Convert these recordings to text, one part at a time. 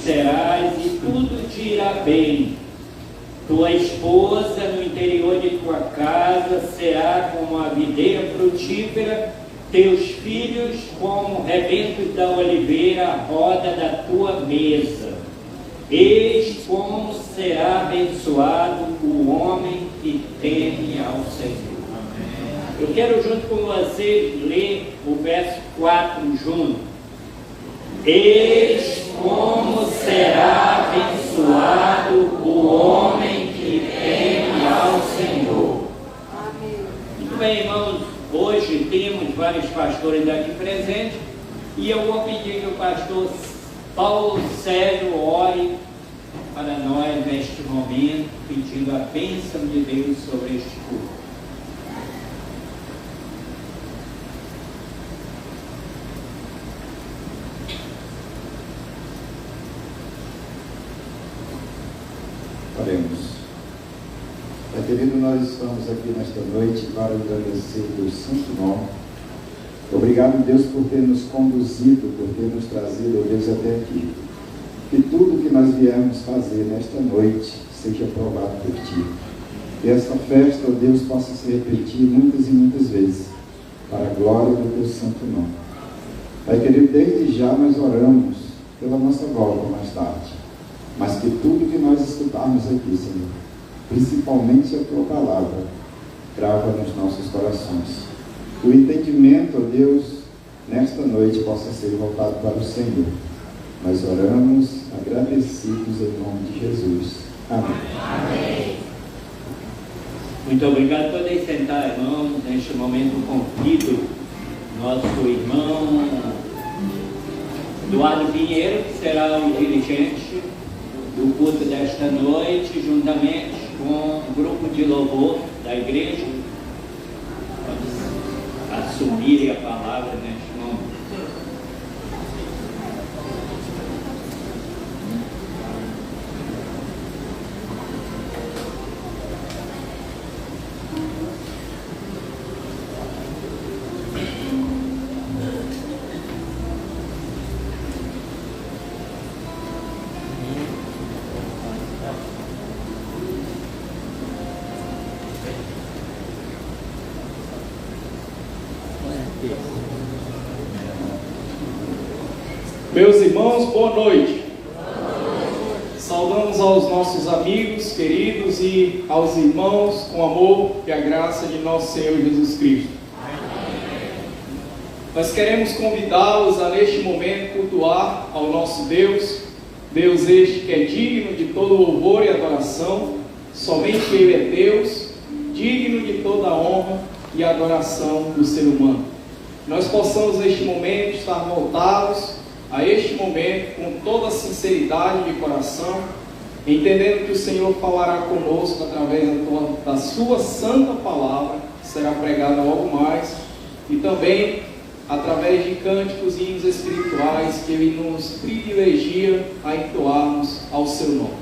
serás e tudo te irá bem. Tua esposa no interior de tua casa será como a videira frutífera, teus filhos como rebentos da oliveira à roda da tua mesa. Eis como será abençoado o homem que teme ao Senhor. Eu quero junto com você ler o verso 4 junto. Eis como será abençoado o homem que teme ao Senhor. Muito bem, irmãos, hoje temos vários pastores aqui presentes e eu vou pedir que o pastor Paulo Sérgio ore para nós neste momento, pedindo a bênção de Deus sobre este culto. Oremos. Pai querido, nós estamos aqui nesta noite para agradecer o teu santo nome. Obrigado, Deus, por ter nos conduzido, por ter nos trazido, ó Deus, até aqui. Que tudo que nós viemos fazer nesta noite seja aprovado por Ti. Que esta festa, ó Deus, possa se repetir muitas e muitas vezes, para a glória do Teu santo nome. Pai querido, desde já nós oramos pela nossa volta mais tarde, mas que tudo que nós escutarmos aqui, Senhor, principalmente a Tua palavra, grava nos nossos corações. O entendimento, ó Deus, nesta noite possa ser voltado para o Senhor. Nós oramos agradecidos em nome de Jesus. Amém. Amém. Muito obrigado. Podem sentar, irmãos. Neste momento convido nosso irmão Eduardo Pinheiro, que será o dirigente do culto desta noite, juntamente com o grupo de louvor da igreja. Assumir a palavra neste momento. Meus irmãos, boa noite. Saudamos aos nossos amigos, queridos e aos irmãos com amor e a graça de nosso Senhor Jesus Cristo. Nós queremos convidá-los a neste momento cultuar ao nosso Deus, Deus este que é digno de todo louvor e adoração, somente Ele é Deus, digno de toda a honra e adoração do ser humano. Nós possamos neste momento estar voltados a este momento com toda a sinceridade de coração, entendendo que o Senhor falará conosco através da sua santa palavra, que será pregada logo mais, e também através de cânticos e hinos espirituais que Ele nos privilegia a entoarmos ao seu nome.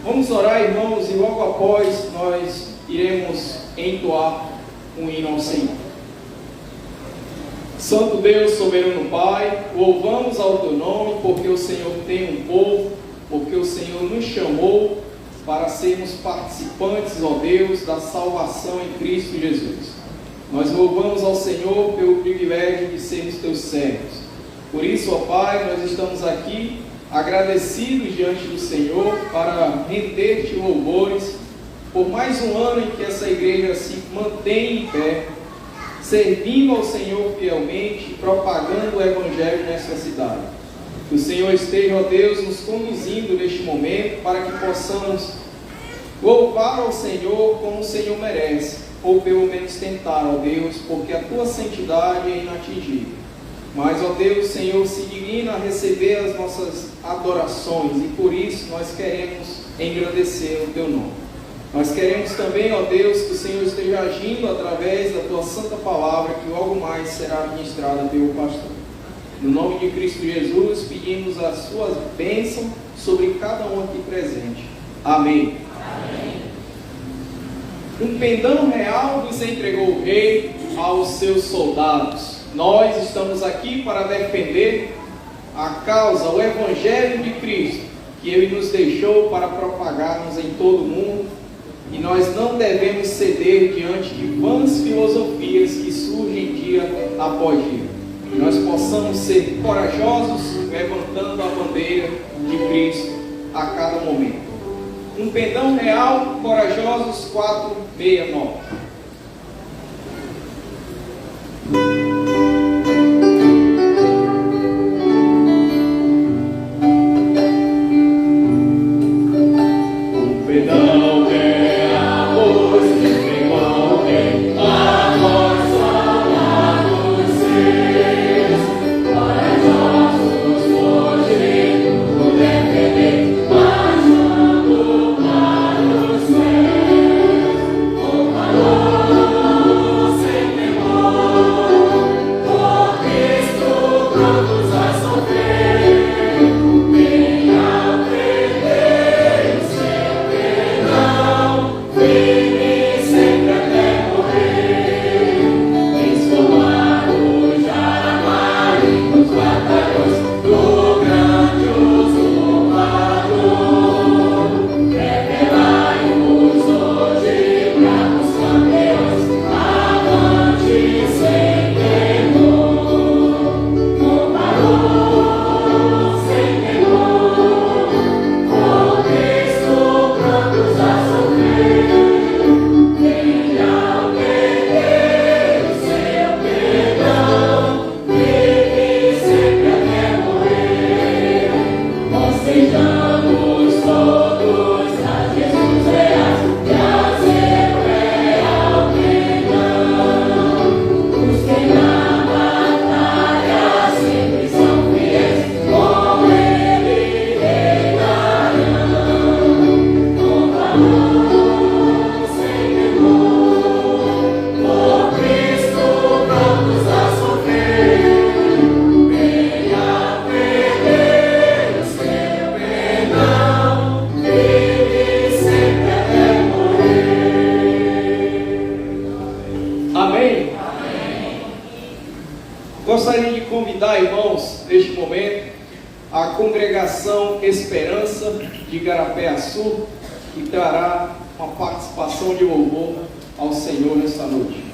Vamos orar, irmãos, e logo após nós iremos entoar um hino ao Senhor. Santo Deus, soberano Pai, louvamos ao Teu nome, porque o Senhor tem um povo, porque o Senhor nos chamou para sermos participantes, ó Deus, da salvação em Cristo Jesus. Nós louvamos ao Senhor pelo privilégio de sermos Teus servos. Por isso, ó Pai, nós estamos aqui agradecidos diante do Senhor para render-te louvores por mais um ano em que essa igreja se mantém em pé, servindo ao Senhor fielmente, propagando o Evangelho nessa cidade. Que o Senhor esteja, ó Deus, nos conduzindo neste momento para que possamos louvar ao Senhor como o Senhor merece, ou pelo menos tentar, ó Deus, porque a Tua santidade é inatingível. Mas, ó Deus, Senhor, se digna a receber as nossas adorações, e por isso nós queremos engrandecer o Teu nome. Nós queremos também, ó Deus, que o Senhor esteja agindo através da Tua santa palavra, que logo mais será ministrada pelo pastor. No nome de Cristo Jesus, pedimos a Sua bênção sobre cada um aqui presente. Amém. Amém. Um pendão real nos entregou o rei aos seus soldados. Nós estamos aqui para defender a causa, o Evangelho de Cristo, que Ele nos deixou para propagarmos em todo o mundo, e nós não devemos ceder diante de vãs filosofias que surgem dia após dia. Que nós possamos ser corajosos, levantando a bandeira de Cristo a cada momento. Um pendão real, Corajosos 469. Gostaria de convidar, irmãos, neste momento, a congregação Esperança de Igarapé-Açu, que trará uma participação de louvor ao Senhor nesta noite.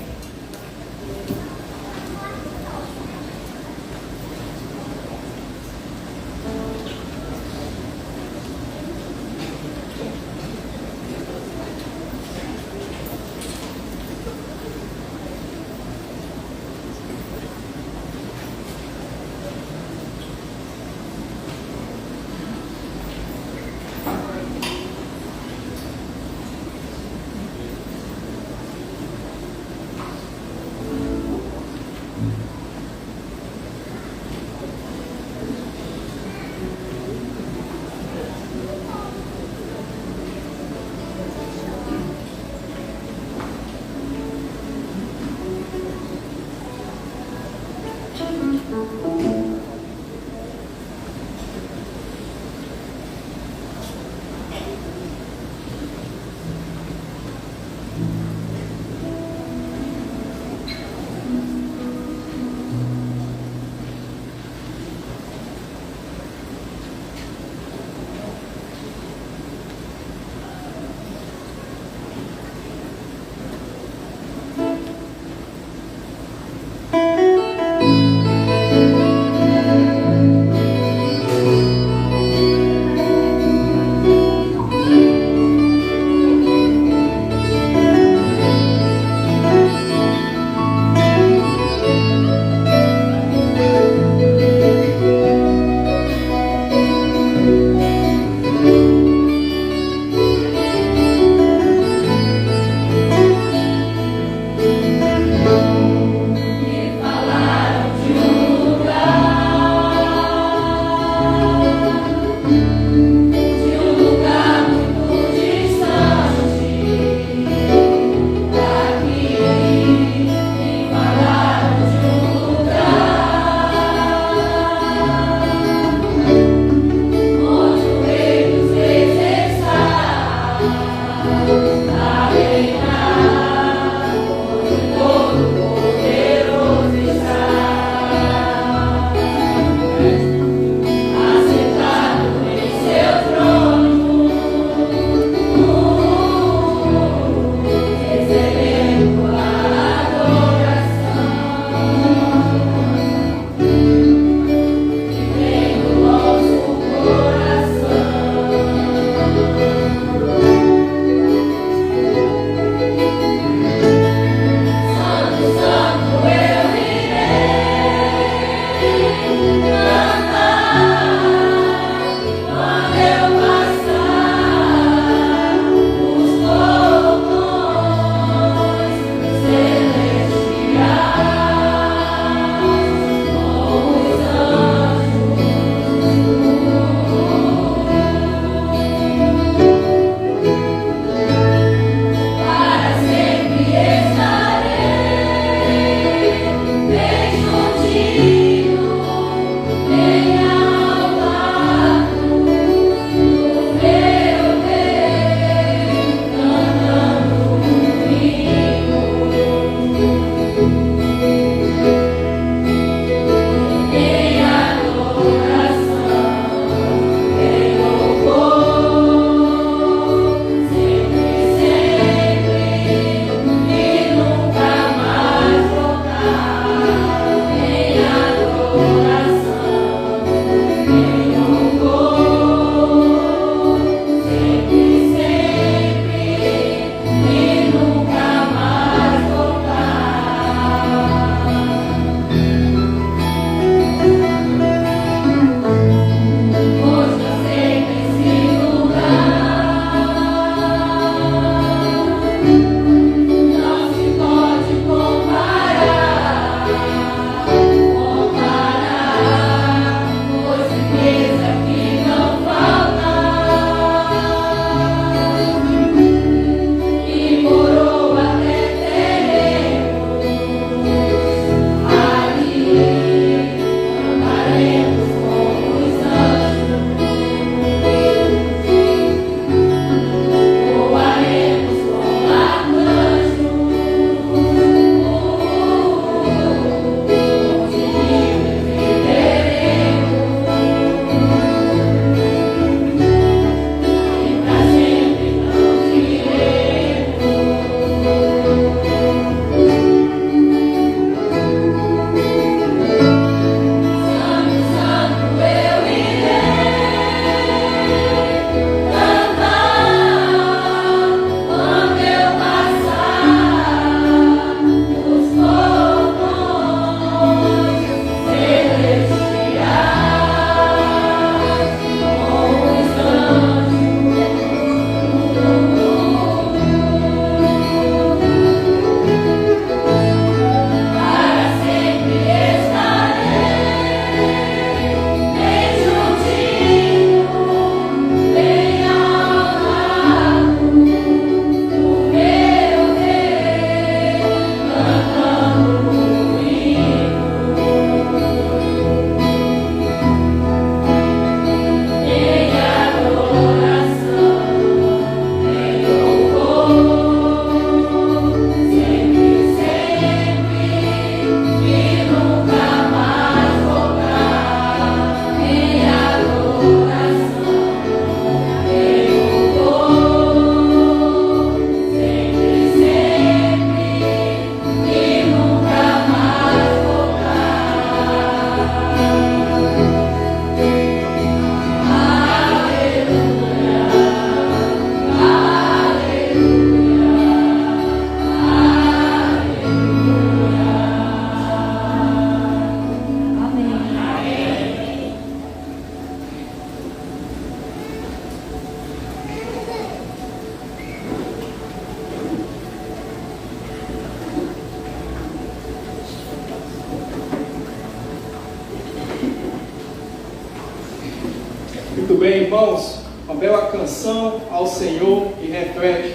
Muito bem, irmãos, uma bela canção ao Senhor que reflete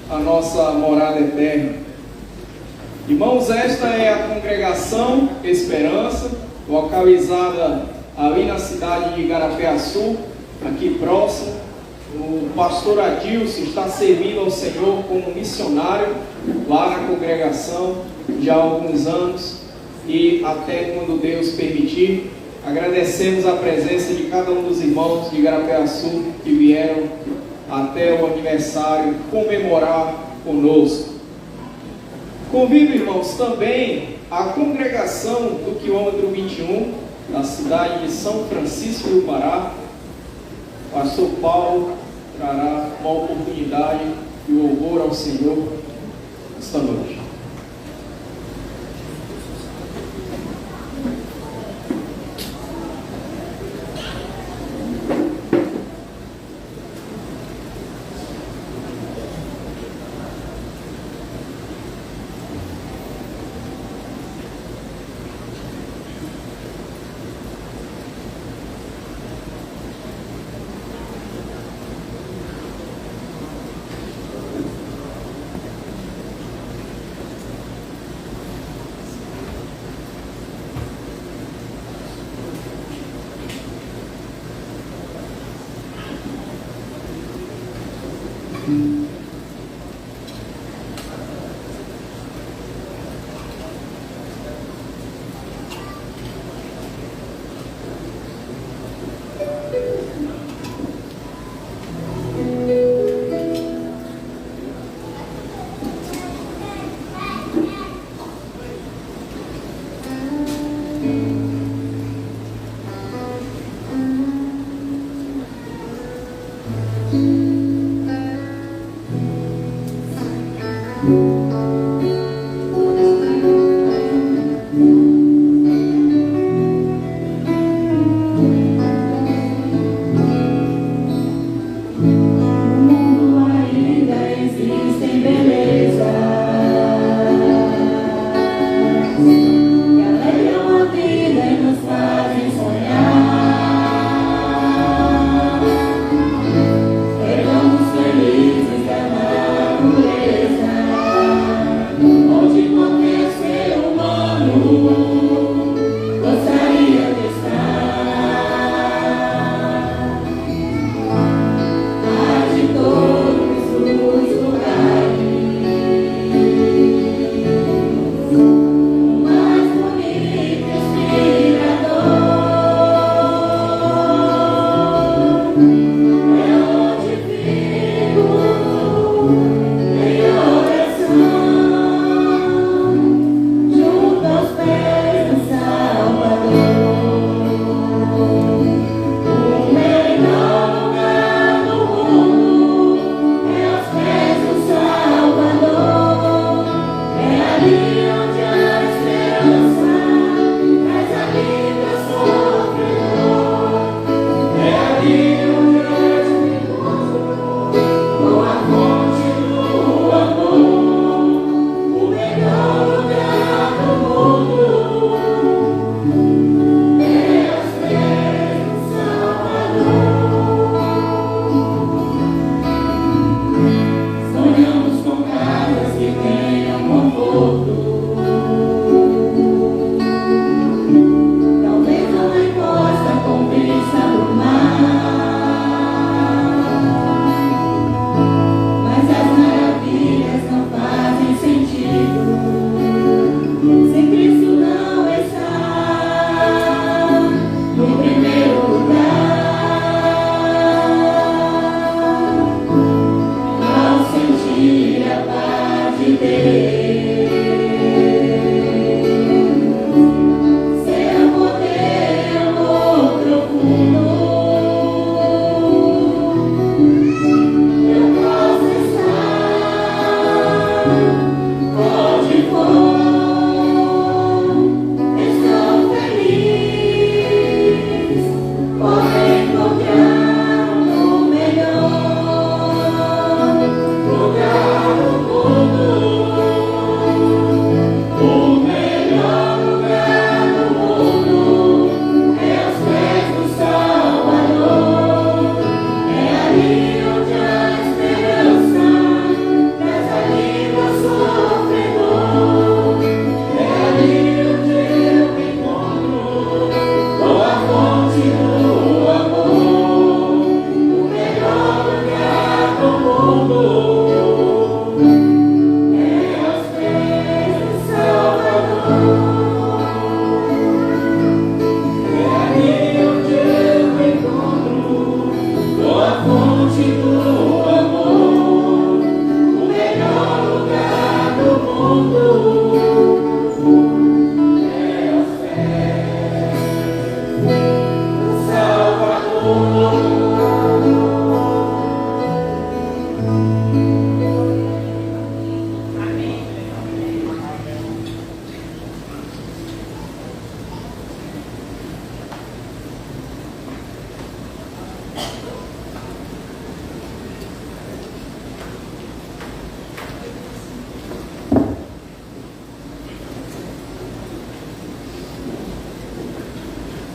a nossa morada eterna. Irmãos, esta é a congregação Esperança, localizada ali na cidade de Igarapé-Açu, aqui próximo. O pastor Adilson está servindo ao Senhor como missionário lá na congregação já há alguns anos e até quando Deus permitir. Agradecemos a presença de cada um dos irmãos de Igarapé-Açu que vieram até o aniversário comemorar conosco. Convido, irmãos, também a congregação do quilômetro 21, da cidade de São Francisco do Pará. Pastor Paulo trará uma oportunidade de louvor ao Senhor esta noite. Sejamos felizes da natureza.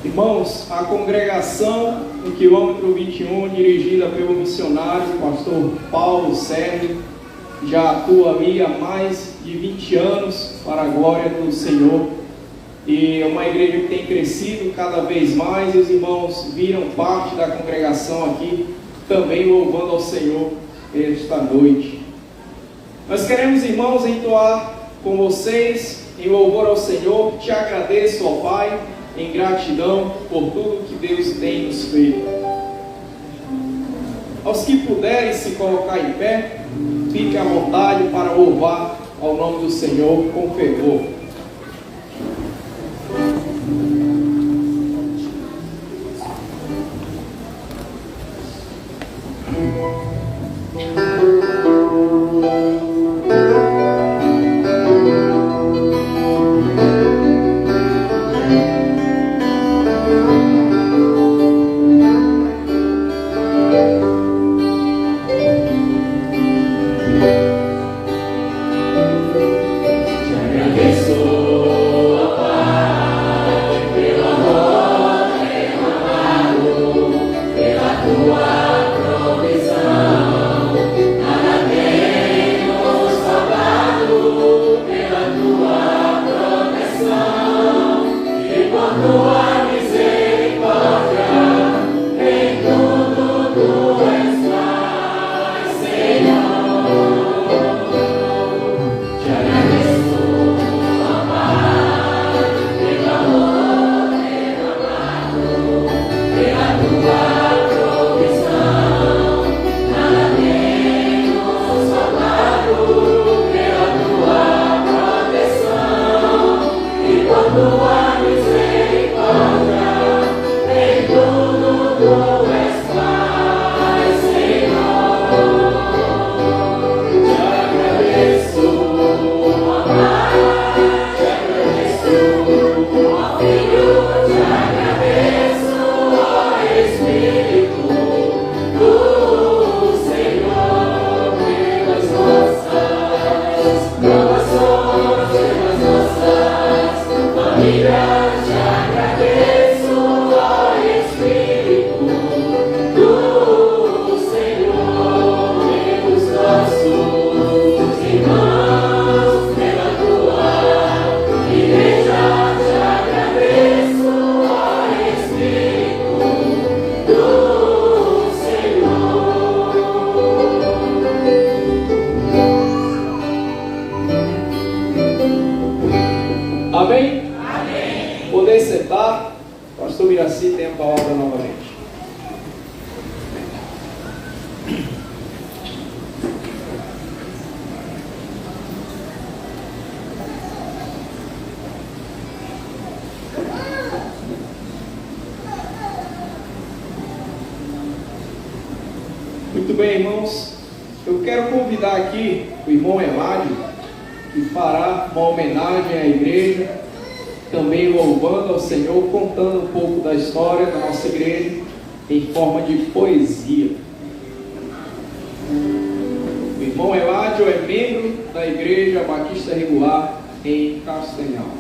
Irmãos, a congregação no quilômetro 21, dirigida pelo missionário pastor Paulo Sérgio, já atua ali há mais de 20 anos para a glória do Senhor. E é uma igreja que tem crescido cada vez mais, e os irmãos viram parte da congregação aqui, também louvando ao Senhor esta noite. Nós queremos, irmãos, entoar com vocês em louvor ao Senhor. Te agradeço, ó Pai, em gratidão por tudo que Deus tem nos feito. Aos que puderem se colocar em pé, fiquem à vontade para louvar ao nome do Senhor com fervor. Muito bem, irmãos, eu quero convidar aqui o irmão Eládio, que fará uma homenagem à igreja, também louvando ao Senhor, contando um pouco da história da nossa igreja em forma de poesia. O irmão Eládio é membro da Igreja Batista Regular em Castanhal.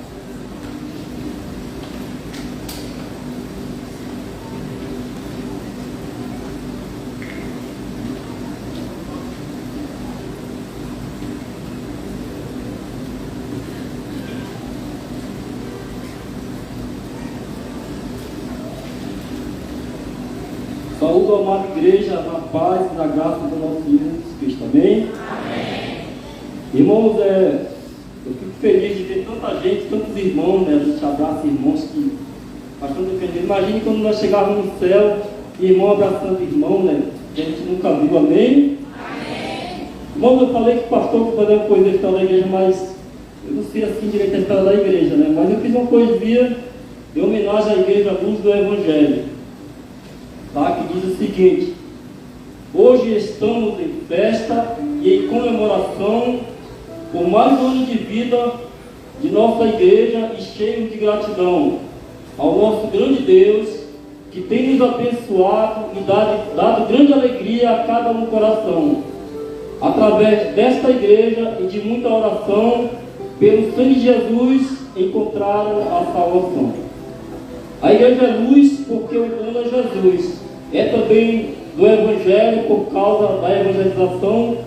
Saúdo a amada igreja na paz e na graça do nosso Jesus Cristo. Amém? Amém. Irmãos, eu fico feliz de ter tanta gente, tantos irmãos, né? A gente abraça irmãos que faz tanto defender. Imagine quando nós chegarmos no céu, irmão abraçando irmão, né? A gente nunca viu. Amém? Amém. Irmãos, eu falei que o pastor foi fazer uma poesia da história da igreja, mas eu não sei assim direito a história da igreja, né? Mas eu fiz uma poesia em homenagem à igreja Luz do Evangelho. Tá, que diz o seguinte: hoje estamos em festa e em comemoração por mais um ano de vida de nossa igreja e cheio de gratidão ao nosso grande Deus, que tem nos abençoado e dado grande alegria a cada um coração, através desta igreja e de muita oração, pelo sangue de Jesus encontraram a salvação. A igreja é luz porque o dono é Jesus. É também do Evangelho por causa da evangelização,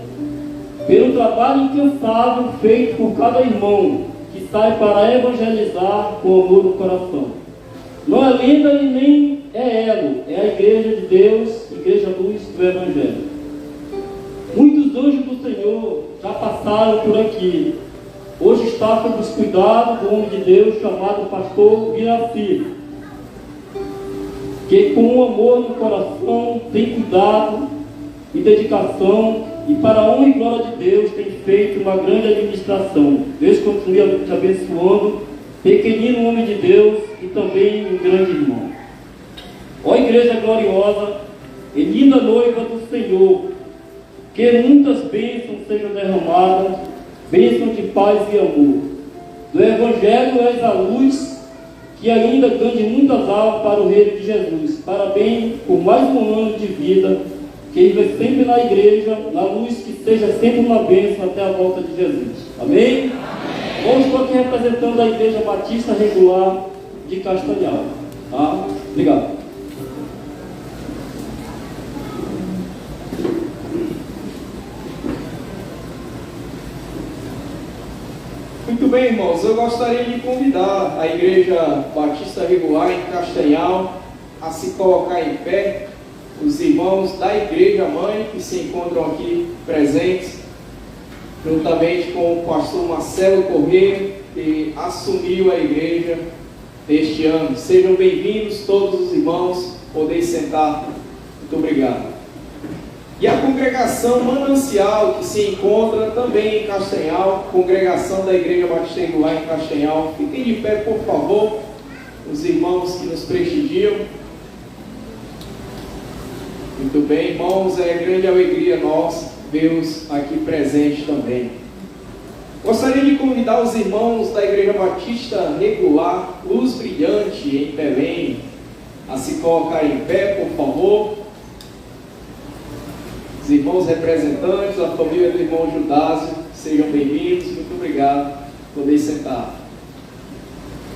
pelo trabalho incansável feito por cada irmão que sai para evangelizar com amor no coração. Não é lenda e nem é elo, é a igreja de Deus, igreja luz do Evangelho. Muitos anjos do Senhor já passaram por aqui. Hoje está sob os cuidados do homem de Deus chamado pastor Viraci, que com amor no coração tem cuidado e dedicação, e para a honra e glória de Deus tem feito uma grande administração. Deus continue te abençoando, pequenino homem de Deus e também um grande irmão. Ó igreja gloriosa e linda noiva do Senhor, que muitas bênçãos sejam derramadas, bênçãos de paz e amor. Do Evangelho és a luz, que ainda ganhe muitas almas para o reino de Jesus. Parabéns por mais um ano de vida, que viva sempre na igreja, na luz, que seja sempre uma bênção até a volta de Jesus. Amém? Hoje estou aqui representando a Igreja Batista Regular de Castanhal. Tá? Obrigado. Muito bem, irmãos, eu gostaria de convidar a Igreja Batista Regular em Castanhal a se colocar em pé, os irmãos da Igreja Mãe que se encontram aqui presentes, juntamente com o pastor Marcelo Corrêa, que assumiu a igreja este ano. Sejam bem-vindos todos os irmãos, podem sentar. Muito obrigado. E a congregação Manancial, que se encontra também em Castanhal, congregação da Igreja Batista Regular em Castanhal. Fiquem de pé, por favor, os irmãos que nos prestigiam. Muito bem, irmãos, é grande alegria nossa vê-los aqui presente também. Gostaria de convidar os irmãos da Igreja Batista Regular Luz Brilhante em Belém a se colocar em pé, por favor. Os irmãos representantes, a família do irmão Judásio, sejam bem-vindos. Muito obrigado. Podem sentar.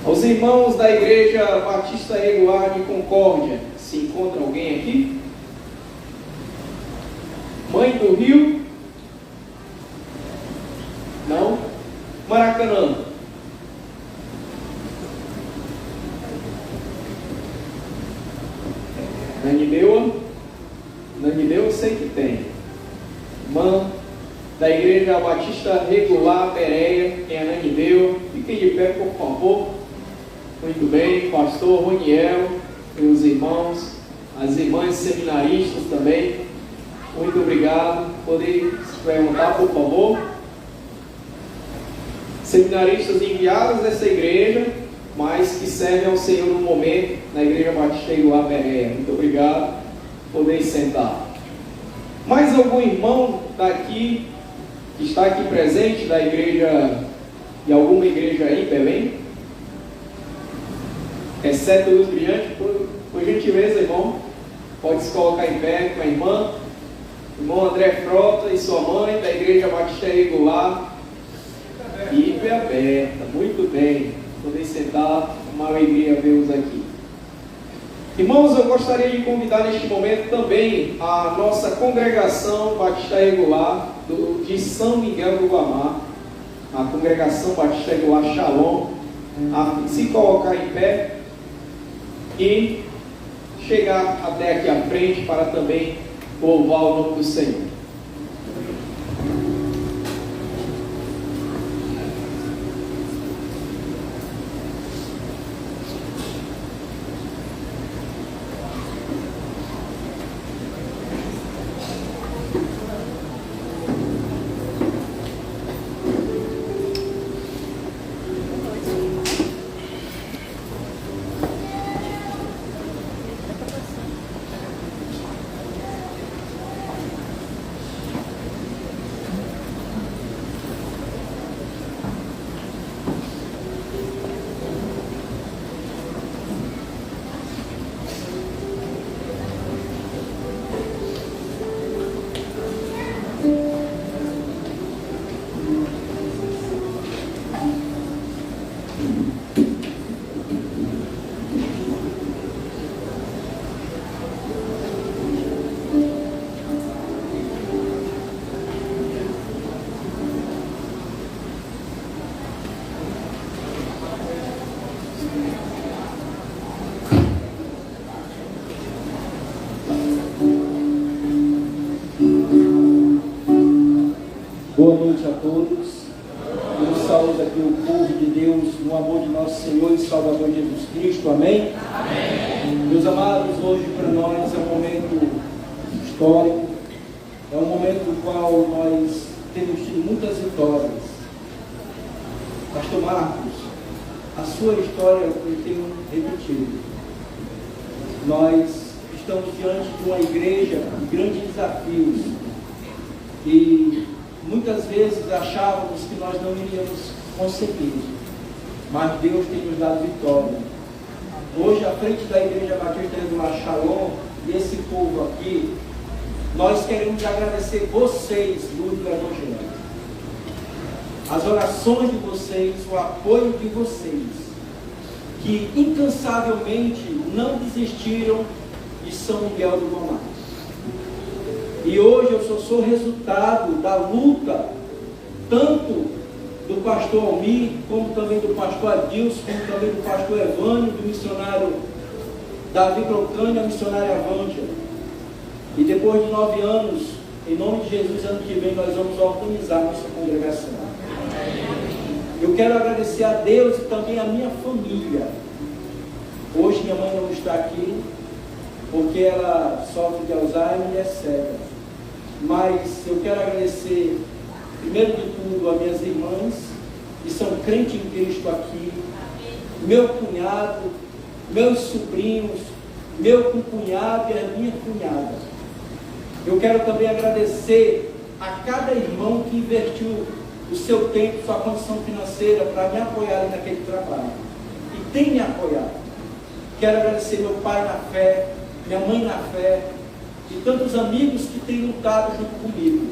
Aos irmãos da Igreja Batista Regular de Concórdia, se encontra alguém aqui? Mãe do Rio? Não? Maracanã? Nanideua? Nanideua eu sei que tem. Irmã da Igreja Batista Regular Bereia, em Ananindeua, fiquem de pé, por favor. Muito bem, pastor Roniel, meus irmãos, as irmãs seminaristas também. Muito obrigado. Podem se perguntar, por favor? Seminaristas enviados dessa igreja, mas que servem ao Senhor no momento, na Igreja Batista Regular Bereia. Muito obrigado. Podem sentar. Mais algum irmão daqui, que está aqui presente, da igreja, de alguma igreja aí em Belém? Exceto Luz Brilhante, por gentileza, irmão, pode se colocar em pé com a irmã. Irmão André Frota e sua mãe, da Igreja Batista Regular, Ipe aberta. Muito bem, podem sentar, uma alegria vê-los aqui. Irmãos, eu gostaria de convidar neste momento também a nossa congregação Batista Regular de São Miguel do Guamá, a congregação Batista Regular Shalom, a se colocar em pé e chegar até aqui à frente para também louvar o nome do Senhor. Boa noite a todos. Eu saúdo aqui o povo de Deus no amor de nosso Senhor e Salvador Jesus Cristo. Amém? Amém. Meus amados, hoje para nós é um momento histórico, é um momento no qual nós temos tido muitas vitórias. Pastor Marcos, a sua história eu tenho repetido. Nós estamos diante de uma igreja de grandes desafios e muitas vezes achávamos que nós não iríamos conseguir, mas Deus tem nos dado vitória. Hoje, à frente da Igreja Batista Regular Shalom e esse povo aqui, nós queremos agradecer vocês, luz do Evangelho, as orações de vocês, o apoio de vocês, que incansavelmente não desistiram de São Miguel do Palmar. E hoje eu só sou resultado da luta, tanto do pastor Almir, como também do pastor Adilson, como também do pastor Evânio, do missionário Davi Procânia, missionária Avântia. E depois de 9 anos, em nome de Jesus, ano que vem nós vamos organizar nossa congregação. Eu quero agradecer a Deus e também a minha família. Hoje minha mãe não está aqui, porque ela sofre de Alzheimer e é cega. Mas eu quero agradecer, primeiro de tudo, a minhas irmãs, que são crentes em Cristo aqui, meu cunhado, meus sobrinhos, meu cunhado e a minha cunhada. Eu quero também agradecer a cada irmão que investiu o seu tempo, sua condição financeira para me apoiar naquele trabalho. E tem me apoiado. Quero agradecer meu pai na fé, minha mãe na fé, e tantos amigos que têm lutado junto comigo.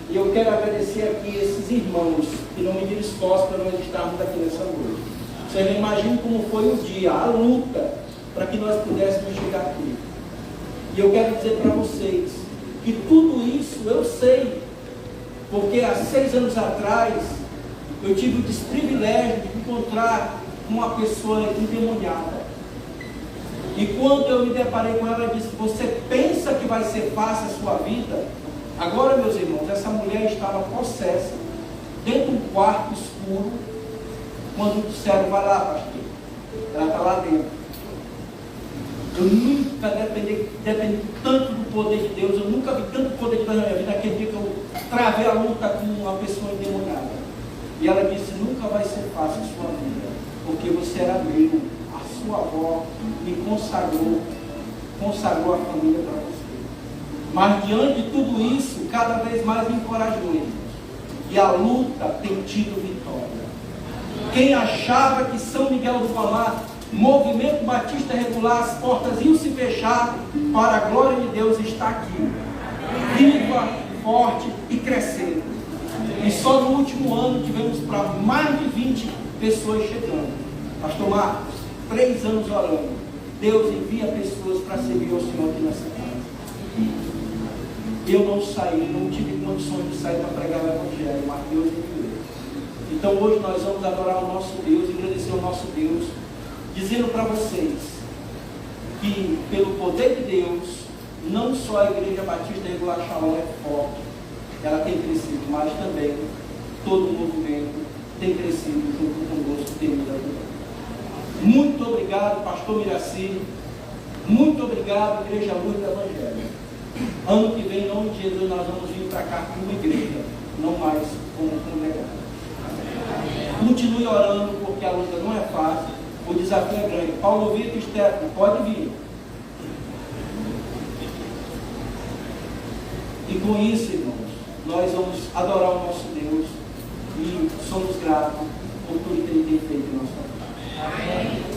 E eu quero agradecer aqui esses irmãos que não mediram esforço para nós estarmos aqui nessa noite. Vocês não imaginam como foi o dia, a luta, para que nós pudéssemos chegar aqui. E eu quero dizer para vocês que tudo isso eu sei, porque há 6 anos atrás eu tive o desprivilégio de encontrar uma pessoa endemoniada. E quando eu me deparei com ela, ela disse: você pensa que vai ser fácil a sua vida? Agora, meus irmãos, essa mulher estava possessa, dentro de um quarto escuro, quando disseram: vai lá, pastor. Ela está lá dentro. Eu nunca dependi tanto do poder de Deus, eu nunca vi tanto poder de Deus na minha vida, naquele dia que eu travei a luta com uma pessoa endemoniada. E ela disse: nunca vai ser fácil a sua vida, porque você era meu. A sua avó me consagrou a família para você. Mas diante de tudo isso, cada vez mais me encorajou, irmãos. E a luta tem tido vitória. Quem achava que São Miguel do Palmar, movimento batista regular, as portas iam se fechar, para a glória de Deus, está aqui, viva, forte e crescendo. E só no último ano tivemos para mais de 20 pessoas chegando. Pastor Marcos, 3 anos orando, Deus envia pessoas para servir ao Senhor aqui nessa casa. Eu não saí, não tive condições de sair para pregar o Evangelho, mas Deus enviou. Então hoje nós vamos adorar o nosso Deus, agradecer ao nosso Deus, dizendo para vocês que pelo poder de Deus, não só a Igreja Batista Regular Shalom é forte, ela tem crescido, mas também todo o movimento tem crescido junto conosco, tem nos ajudado. Muito obrigado, pastor Miraci. Muito obrigado, Igreja Luz do Evangelho. Ano que vem, em nome de Jesus, nós vamos vir para cá como igreja, não mais como congregado. Continue orando, porque a luta não é fácil, o desafio é grande. Paulo Vitor Stefano, pode vir. E com isso, irmãos, nós vamos adorar o nosso Deus e somos gratos por tudo que Ele tem feito em nossa vida. Amém.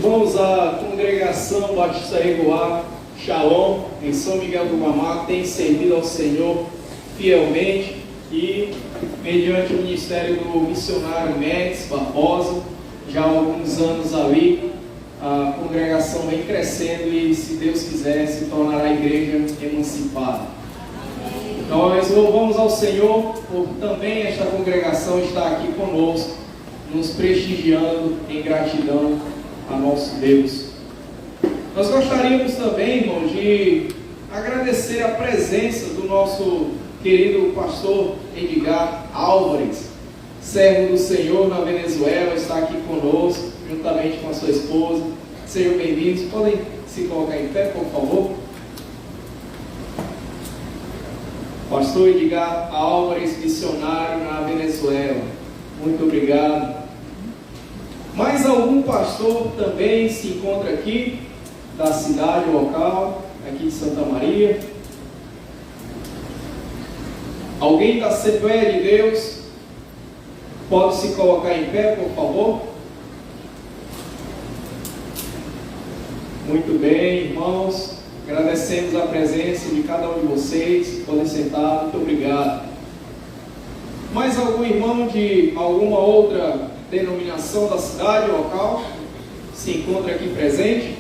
Irmãos, a congregação Batista Regular Shalom em São Miguel do Guamá tem servido ao Senhor fielmente e, mediante o ministério do missionário Médici Barbosa, já há alguns anos ali, a congregação vem crescendo e, se Deus quiser, se tornará a igreja emancipada. Nós louvamos ao Senhor por também esta congregação estar aqui conosco, nos prestigiando em gratidão a nosso Deus. Nós gostaríamos também, irmãos, de agradecer a presença do nosso querido pastor Edgar Álvares, servo do Senhor na Venezuela, está aqui conosco, juntamente com a sua esposa. Sejam bem-vindos. Podem se colocar em pé, por favor. Pastor Edgar Álvares, missionário na Venezuela. Muito obrigado. Mais algum pastor também se encontra aqui, da cidade local, aqui de Santa Maria? Alguém da Assembleia de Deus pode se colocar em pé, por favor? Muito bem, irmãos. Agradecemos a presença de cada um de vocês. Podem sentar. Muito obrigado. Mais algum irmão de alguma outra denominação da cidade local se encontra aqui presente?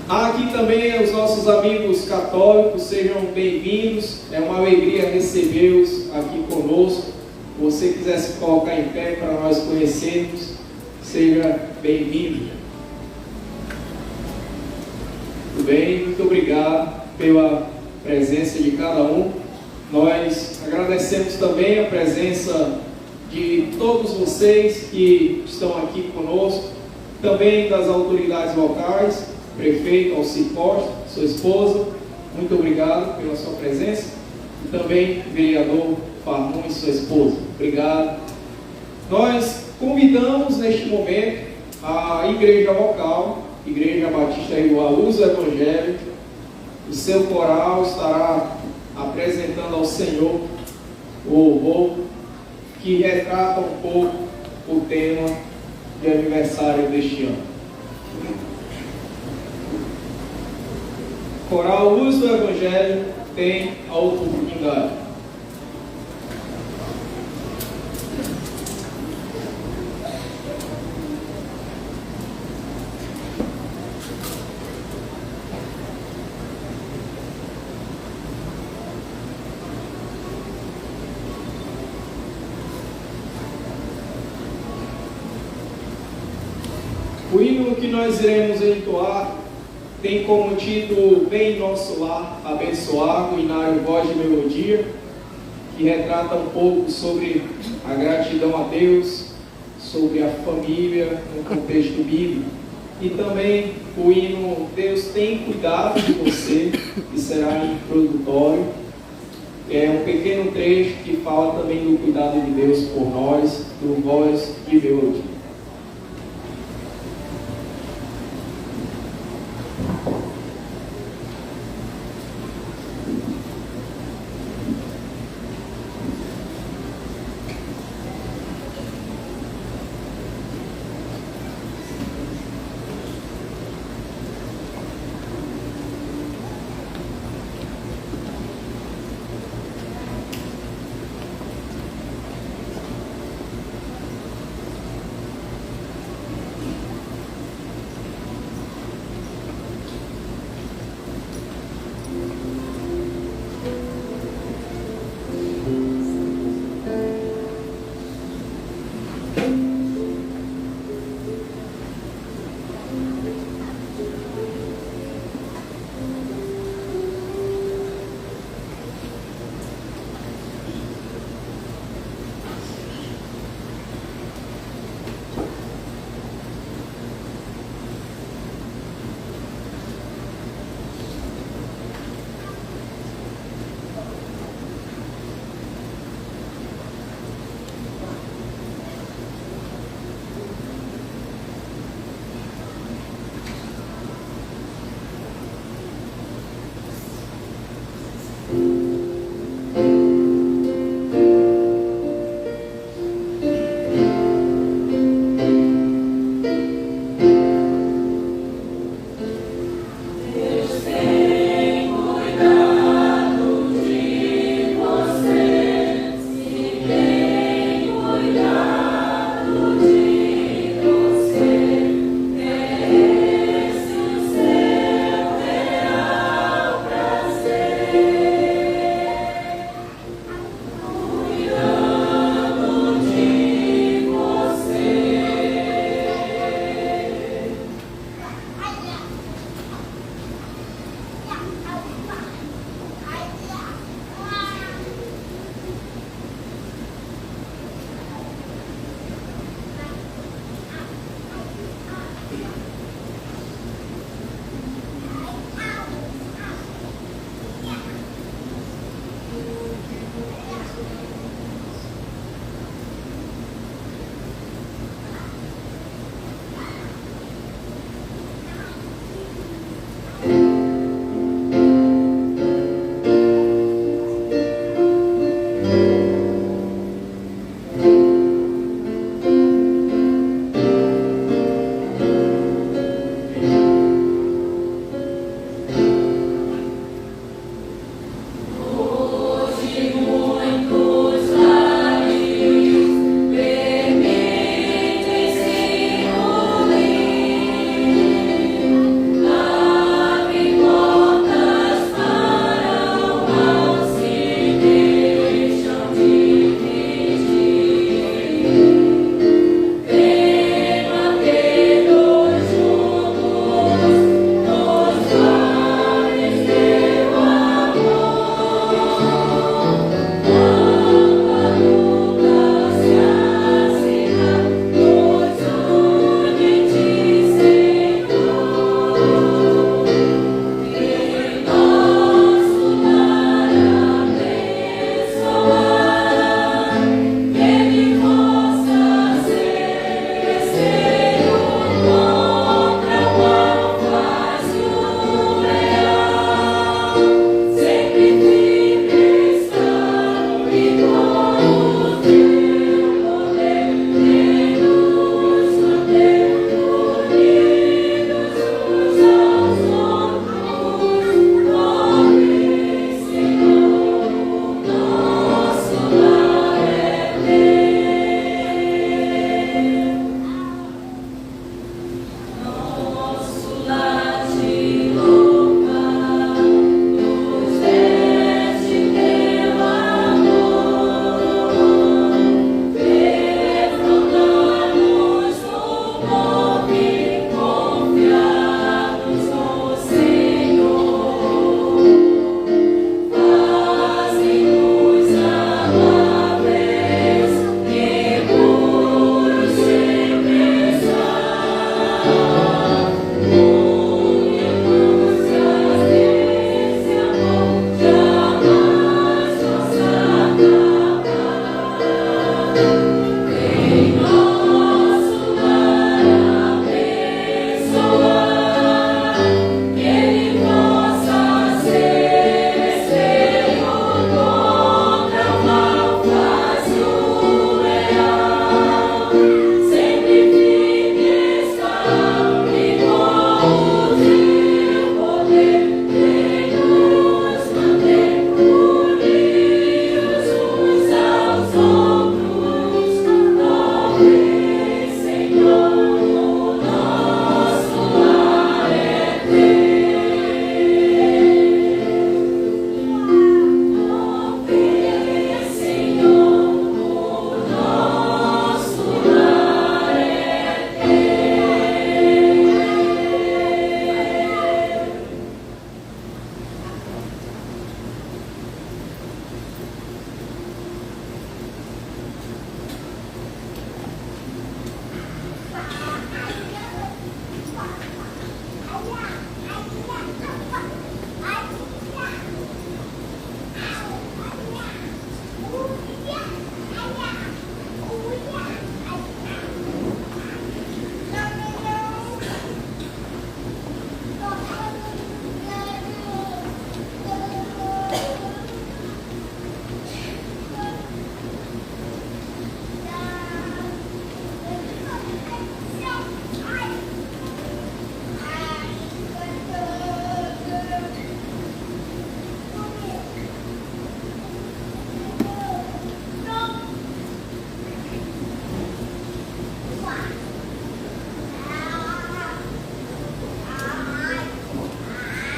Há aqui também os nossos amigos católicos, sejam bem-vindos. É uma alegria recebê-los aqui conosco. Se você quiser se colocar em pé para nós conhecermos, seja bem-vindo. Muito bem, muito obrigado pela presença de cada um. Nós agradecemos também a presença de todos vocês que estão aqui conosco, também das autoridades locais, prefeito Alci Costa, sua esposa, muito obrigado pela sua presença, e também vereador Farmon e sua esposa, obrigado. Nós convidamos neste momento a igreja local Igreja Batista Rio A Luz do Evangelho. O seu coral estará apresentando ao Senhor o louvor que retrata um pouco o tema de aniversário deste ano. Coral Luz do Evangelho tem a oportunidade. O hino que nós iremos entoar tem como título Vem Nosso Lar Abençoar, o Inário Voz de Melodia, que retrata um pouco sobre a gratidão a Deus, sobre a família no contexto bíblico. E também o hino Deus Tem Cuidado de Você, que será introdutório. É um pequeno trecho que fala também do cuidado de Deus por nós, do Voz de Melodia.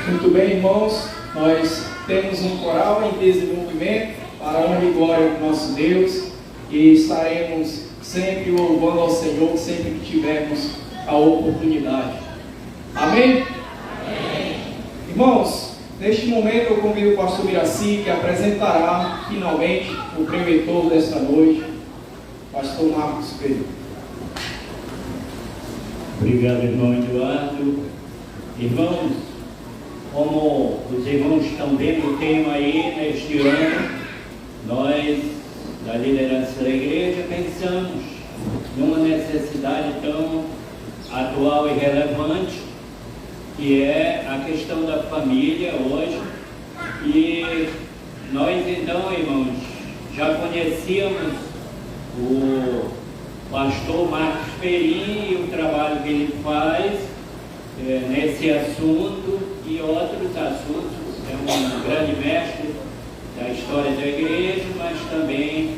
Muito bem, irmãos, nós temos um coral em desenvolvimento para a honra e glória do nosso Deus e estaremos sempre louvando ao Senhor sempre que tivermos a oportunidade. Amém? Amém. Irmãos, neste momento eu convido o pastor Miraci, que apresentará finalmente o preletor desta noite, pastor Marcos Pedro. Obrigado, irmão Eduardo. Irmãos, como os irmãos estão vendo o tema aí neste ano, nós, da liderança da igreja, pensamos numa necessidade tão atual e relevante, que é a questão da família hoje. E nós então, irmãos, já conhecíamos o pastor Marcos Perim e o trabalho que ele faz nesse assunto e outros assuntos. É um grande mestre da história da igreja, mas também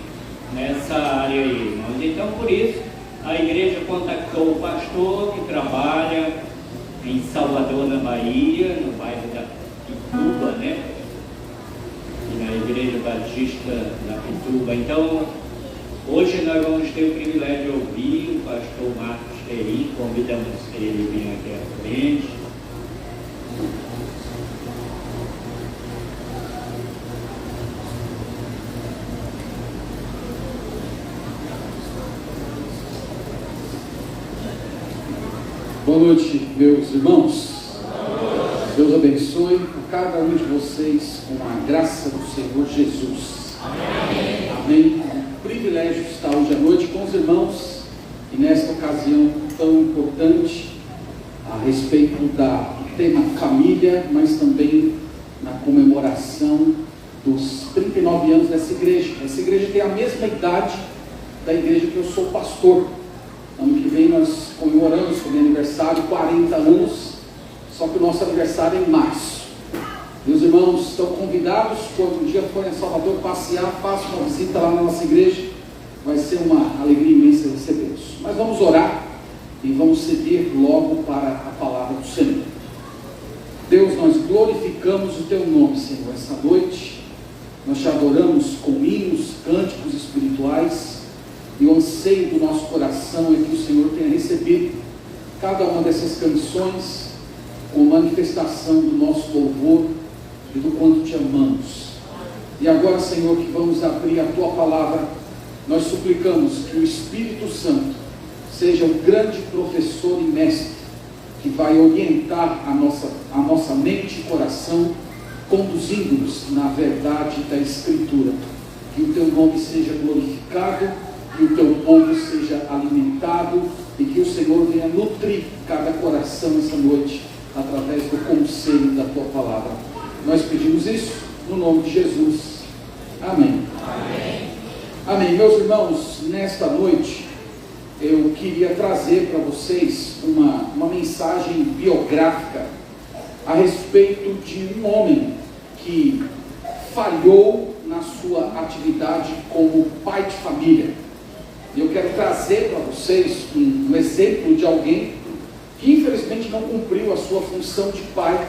nessa área aí, irmãos. Então, por isso, a igreja contactou o pastor que trabalha em Salvador, na Bahia, no bairro da Pituba, né? E na Igreja Batista da Pituba. Então, hoje nós vamos ter o privilégio de ouvir o pastor Marcos Perim. Convidamos ele a vir aqui à frente. Boa noite, meus irmãos. Deus abençoe a cada um de vocês com a graça do Senhor Jesus. Amém. Amém. É um privilégio estar hoje à noite com os irmãos e nesta ocasião tão importante a respeito do tema família, mas também na comemoração dos 39 anos dessa igreja. Essa igreja tem a mesma idade da igreja que eu sou pastor. Ano que vem nós comemoramos com o meu aniversário 40 anos, só que o nosso aniversário é em março. Meus irmãos estão convidados, quando um dia forem a Salvador passear, façam uma visita lá na nossa igreja, vai ser uma alegria imensa recebê-los. Mas vamos orar e vamos seguir logo para a palavra do Senhor. Deus, nós glorificamos o Teu nome, Senhor, essa noite. Nós te adoramos com hinos, cânticos espirituais. E o anseio do nosso coração é que o Senhor tenha recebido cada uma dessas canções com manifestação do nosso louvor e do quanto te amamos. E agora, Senhor, que vamos abrir a Tua palavra, nós suplicamos que o Espírito Santo seja o grande professor e mestre que vai orientar a nossa mente e coração, conduzindo-nos na verdade da Escritura. Que o Teu nome seja glorificado, que o Teu povo seja alimentado e que o Senhor venha nutrir cada coração essa noite através do conselho da Tua palavra. Nós pedimos isso no nome de Jesus. Amém. Amém. Amém. Meus irmãos, nesta noite eu queria trazer para vocês uma mensagem biográfica a respeito de um homem que falhou na sua atividade como pai de família. E eu quero trazer para vocês um exemplo de alguém que infelizmente não cumpriu a sua função de pai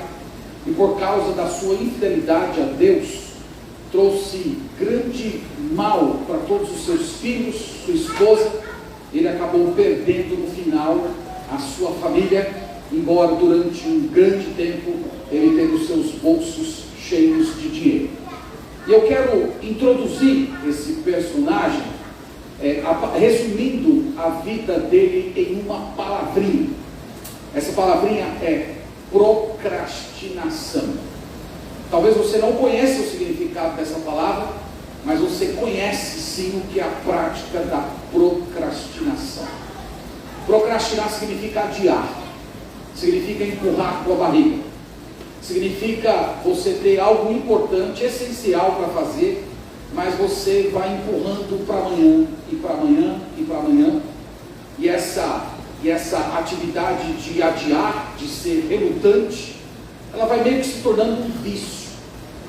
e por causa da sua infidelidade a Deus trouxe grande mal para todos os seus filhos, sua esposa. Ele acabou perdendo no final a sua família, embora durante um grande tempo ele teve os seus bolsos cheios de dinheiro. E eu quero introduzir esse personagem resumindo a vida dele em uma palavrinha. Essa palavrinha é procrastinação. Talvez você não conheça o significado dessa palavra, mas você conhece sim o que é a prática da procrastinação. Procrastinar significa adiar, significa empurrar com a barriga, significa você ter algo importante, essencial para fazer, mas você vai empurrando para amanhã, e para amanhã, e para amanhã. E essa atividade de adiar, de ser relutante, ela vai meio que se tornando um vício,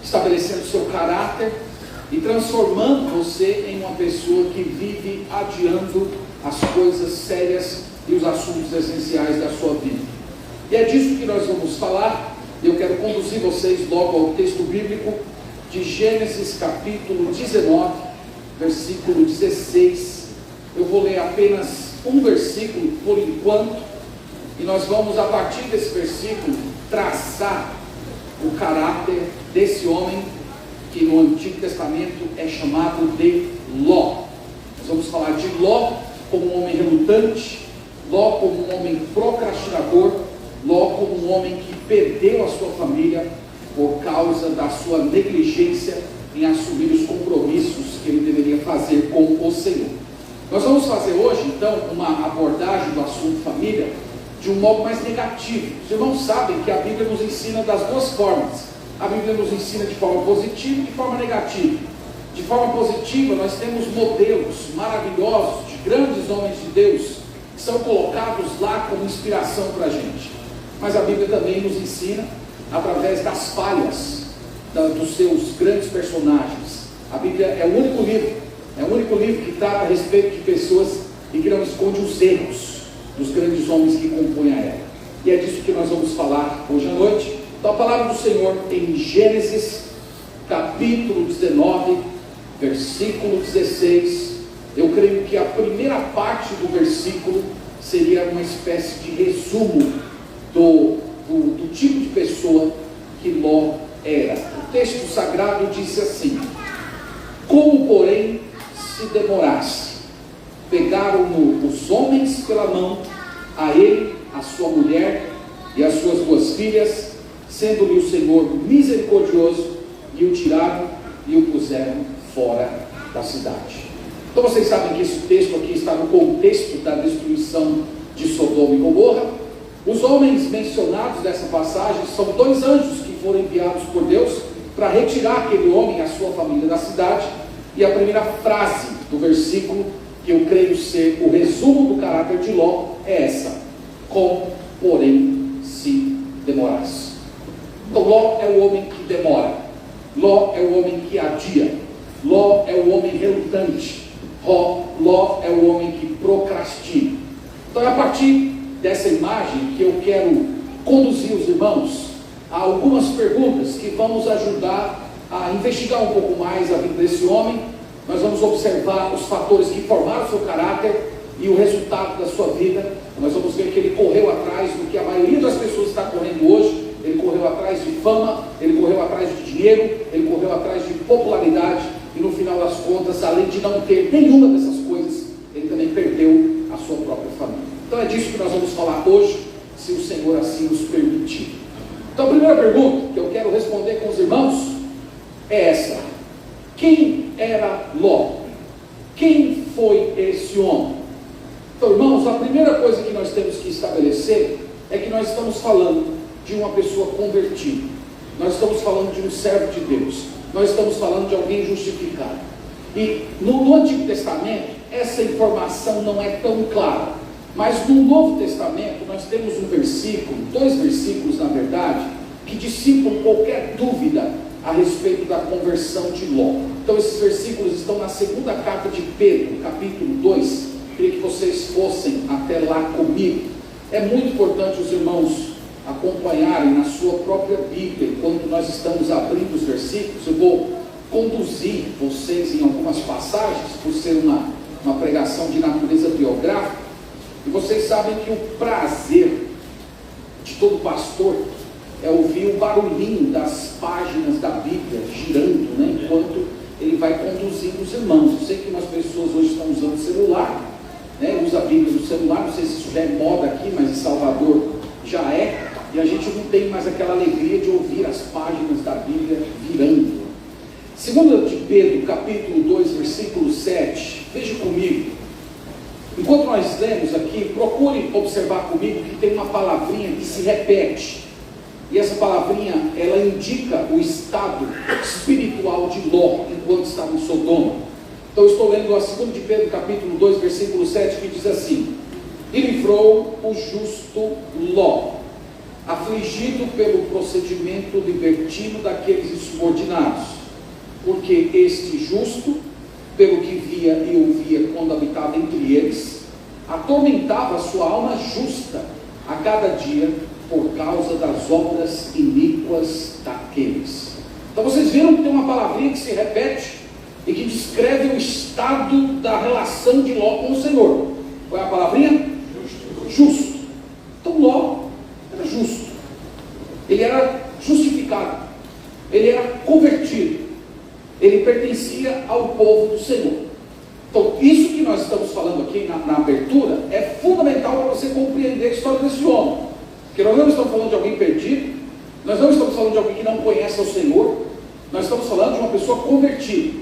estabelecendo seu caráter e transformando você em uma pessoa que vive adiando as coisas sérias e os assuntos essenciais da sua vida. E é disso que nós vamos falar Eu quero conduzir vocês logo ao texto bíblico de Gênesis capítulo 19, versículo 16. Eu vou ler apenas um versículo por enquanto, e nós vamos, a partir desse versículo, traçar o caráter desse homem que no Antigo Testamento é chamado de Ló. Nós vamos falar de Ló como um homem relutante, Ló como um homem procrastinador, Ló como um homem que perdeu a sua família por causa da sua negligência em assumir os compromissos que ele deveria fazer com o Senhor. Nós vamos fazer hoje, então, uma abordagem do assunto família de um modo mais negativo. Os irmãos sabem que a Bíblia nos ensina das duas formas. A Bíblia nos ensina de forma positiva e de forma negativa. De forma positiva, nós temos modelos maravilhosos de grandes homens de Deus que são colocados lá como inspiração para a gente. Mas a Bíblia também nos ensina através das falhas dos seus grandes personagens. A Bíblia é o único livro que trata a respeito de pessoas e que não esconde os erros dos grandes homens que compõem a ela. E é disso que nós vamos falar hoje à noite. Então a palavra do Senhor em Gênesis capítulo 19, versículo 16. Eu creio que a primeira parte do versículo seria uma espécie de resumo do tipo de pessoa que Ló era. O texto sagrado diz assim: como porém se demorasse, pegaram-no os homens pela mão, a ele, a sua mulher e as suas duas filhas, sendo-lhe o Senhor misericordioso, e o tiraram e o puseram fora da cidade. Então vocês sabem que esse texto aqui está no contexto da destruição de Sodoma e Gomorra. Os homens mencionados nessa passagem são dois anjos que foram enviados por Deus para retirar aquele homem e a sua família da cidade. E a primeira frase do versículo, que eu creio ser o resumo do caráter de Ló, é essa: como porém se demorasse. Então Ló é o homem que demora, Ló é o homem que adia, Ló é o homem relutante, Ló é o homem que procrastina. Então é a partir dessa imagem que eu quero conduzir os irmãos a algumas perguntas que vão nos ajudar a investigar um pouco mais a vida desse homem. Nós vamos observar os fatores que formaram o seu caráter e o resultado da sua vida. Nós vamos ver que ele correu atrás do que a maioria das pessoas está correndo hoje. Ele correu atrás de fama, ele correu atrás de dinheiro, ele correu atrás de popularidade, e no final das contas, além de não ter nenhuma dessas coisas, ele também perdeu a sua própria família. Então é disso que nós vamos falar hoje, se o Senhor assim nos permitir. Então a primeira pergunta que eu quero responder com os irmãos é essa: quem era Ló? Quem foi esse homem? Então, irmãos, a primeira coisa que nós temos que estabelecer é que nós estamos falando de uma pessoa convertida, nós estamos falando de um servo de Deus, nós estamos falando de alguém justificado. E no Antigo Testamento essa informação não é tão clara, mas no Novo Testamento nós temos um versículo, dois versículos na verdade, que dissipam qualquer dúvida a respeito da conversão de Ló. Então esses versículos estão na segunda carta de Pedro, capítulo 2. Queria que vocês fossem até lá comigo. É muito importante os irmãos acompanharem na sua própria Bíblia. Enquanto nós estamos abrindo os versículos, eu vou conduzir vocês em algumas passagens, por ser uma pregação de natureza biográfica. E vocês sabem que o prazer de todo pastor é ouvir o barulhinho das páginas da Bíblia girando, né, enquanto ele vai conduzindo os irmãos. Eu sei que umas pessoas hoje estão usando celular, né, usa a Bíblia no celular, não sei se isso já é moda aqui, mas em Salvador já é, e a gente não tem mais aquela alegria de ouvir as páginas da Bíblia virando. 2 de Pedro, capítulo 2, versículo 7, veja comigo. Enquanto nós lemos aqui, procure observar comigo que tem uma palavrinha que se repete. E essa palavrinha, ela indica o estado espiritual de Ló enquanto estava em Sodoma. Então eu estou lendo a 2 de Pedro, capítulo 2, versículo 7, que diz assim: e livrou o justo Ló, afligido pelo procedimento libertino daqueles insubordinados, porque este justo, pelo que via e ouvia quando habitava entre eles, atormentava a sua alma justa a cada dia, por causa das obras iníquas daqueles. Então vocês viram que tem uma palavrinha que se repete e que descreve o estado da relação de Ló com o Senhor. Qual é a palavrinha? Justo. Então Ló era justo, ele era justificado, ele era convertido, ele pertencia ao povo do Senhor. Então isso que nós estamos falando aqui na abertura é fundamental para você compreender a história desse homem, porque nós não estamos falando de alguém perdido, nós não estamos falando de alguém que não conhece o Senhor, nós estamos falando de uma pessoa convertida,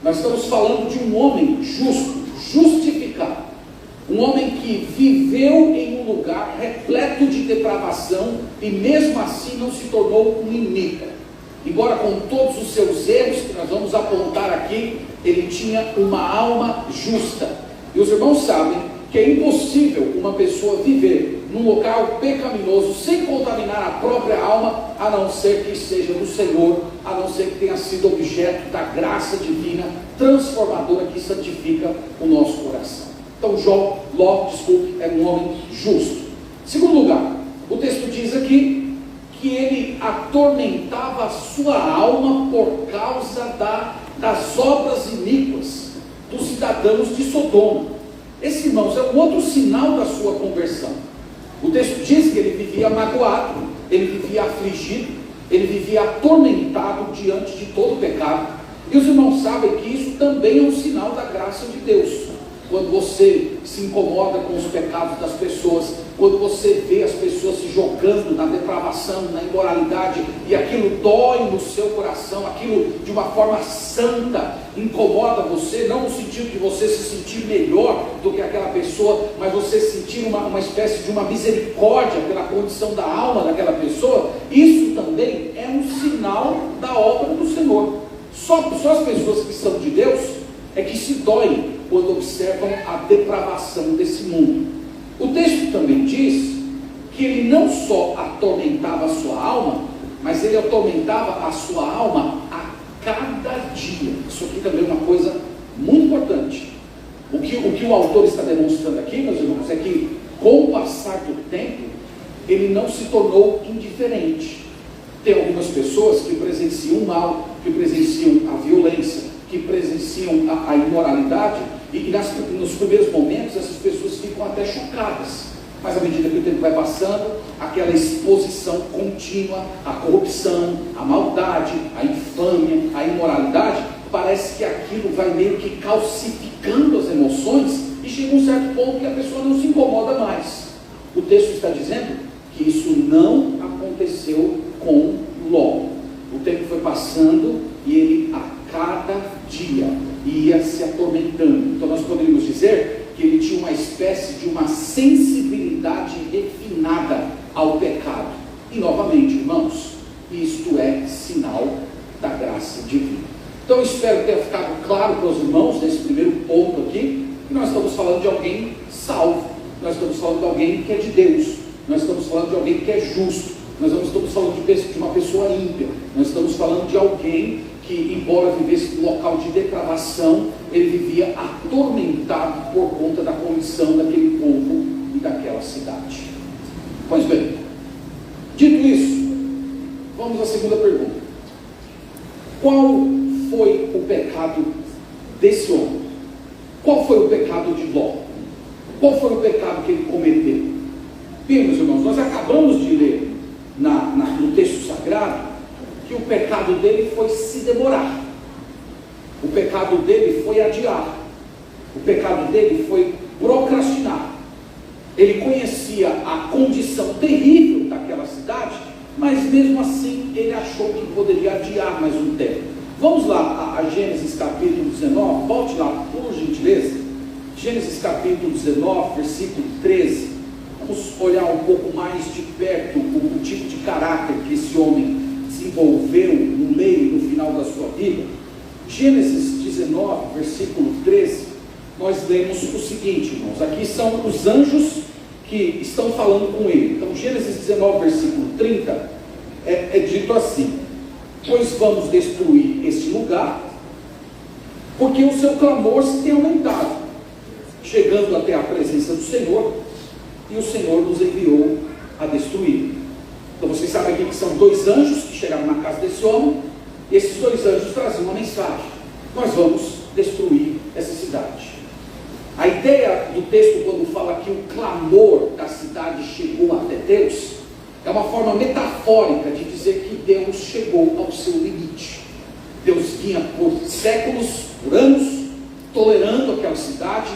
nós estamos falando de um homem justo, justificado, um homem que viveu em um lugar repleto de depravação e mesmo assim não se tornou um iníquo. Embora com todos os seus erros que nós vamos apontar aqui, ele tinha uma alma justa. E os irmãos sabem que é impossível uma pessoa viver num local pecaminoso sem contaminar a própria alma, a não ser que seja do Senhor, a não ser que tenha sido objeto da graça divina transformadora que santifica o nosso coração. Então Ló, era um homem justo. Segundo lugar, o texto diz aqui que ele atormentava a sua alma por causa das obras iníquas dos cidadãos de Sodoma. Esse, irmãos, é um outro sinal da sua conversão. O texto diz que ele vivia magoado, ele vivia afligido, ele vivia atormentado diante de todo o pecado. E os irmãos sabem que isso também é um sinal da graça de Deus. Quando você se incomoda com os pecados das pessoas, quando você vê as pessoas se jogando na depravação, na imoralidade, e aquilo dói no seu coração, aquilo de uma forma santa incomoda você, não no sentido de você se sentir melhor do que aquela pessoa, mas você sentir uma espécie de uma misericórdia pela condição da alma daquela pessoa, isso também é um sinal da obra do Senhor. Só as pessoas que são de Deus é que se doem quando observam a depravação desse mundo. O texto também diz que ele não só atormentava a sua alma, mas ele atormentava a sua alma a cada dia. Isso aqui também é uma coisa muito importante. O que o autor está demonstrando aqui, meus irmãos, é que com o passar do tempo, ele não se tornou indiferente. Tem algumas pessoas que presenciam o mal, que presenciam a violência, que presenciam a imoralidade, e nos primeiros momentos essas pessoas ficam até chocadas, mas à medida que o tempo vai passando, aquela exposição contínua à corrupção, à maldade, à infâmia, à imoralidade, parece que aquilo vai meio que calcificando as emoções, e chega um certo ponto que a pessoa não se incomoda mais. O texto está dizendo que isso não aconteceu com Ló. O tempo foi passando e ele a cada dia ia se atormentando. Então nós poderíamos dizer que ele tinha uma espécie de uma sensibilidade refinada ao pecado. E novamente, irmãos, isto é sinal da graça divina. Então eu espero que tenha ficado claro para os irmãos nesse primeiro ponto aqui, que nós estamos falando de alguém salvo, nós estamos falando de alguém que é de Deus, nós estamos falando de alguém que é justo, nós não estamos falando de uma pessoa ímpia, nós estamos falando de alguém que, embora vivesse num local de depravação, ele vivia atormentado por conta da condição daquele povo e daquela cidade. Pois bem, dito isso, vamos à segunda pergunta. Qual foi o pecado desse homem? Qual foi o pecado de Ló? Qual foi o pecado que ele cometeu? Bem, meus irmãos, nós acabamos de ler no texto sagrado que o pecado dele foi se demorar, o pecado dele foi adiar, o pecado dele foi procrastinar. Ele conhecia a condição terrível daquela cidade, mas mesmo assim ele achou que poderia adiar mais um tempo. Vamos lá a Gênesis capítulo 19, volte lá por gentileza, Gênesis capítulo 19, versículo 13. Vamos olhar um pouco mais de perto o tipo de caráter que esse homem desenvolveu no meio e no final da sua vida. Gênesis 19, versículo 13, nós lemos o seguinte, irmãos, aqui são os anjos que estão falando com ele. Então Gênesis 19, versículo 30, é dito assim: pois vamos destruir este lugar, porque o seu clamor se tem aumentado, chegando até a presença do Senhor, e o Senhor nos enviou a destruir. Então vocês sabem aqui que são 2 anjos que chegaram na casa desse homem, e esses 2 anjos traziam uma mensagem: nós vamos destruir essa cidade. A ideia do texto, quando fala que o clamor da cidade chegou até Deus, é uma forma metafórica de dizer que Deus chegou ao seu limite. Deus vinha por séculos, por anos, tolerando aquela cidade,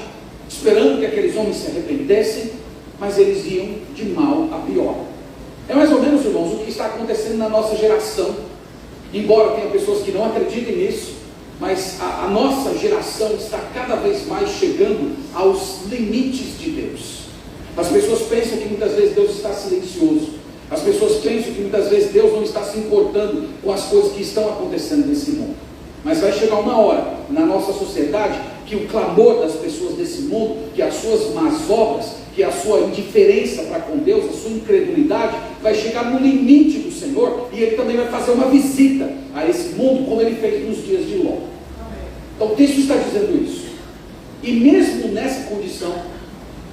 esperando que aqueles homens se arrependessem, mas eles iam de mal a pior. É mais ou menos, irmãos, o que está acontecendo na nossa geração. Embora tenha pessoas que não acreditem nisso, mas a nossa geração está cada vez mais chegando aos limites de Deus. As pessoas pensam que muitas vezes Deus está silencioso. As pessoas pensam que muitas vezes Deus não está se importando com as coisas que estão acontecendo nesse mundo. Mas vai chegar uma hora na nossa sociedade que o clamor das pessoas desse mundo, que as suas más obras, que a sua indiferença para com Deus, a sua incredulidade, vai chegar no limite do Senhor, e Ele também vai fazer uma visita a esse mundo, como Ele fez nos dias de Ló. Então o texto está dizendo isso. E mesmo nessa condição,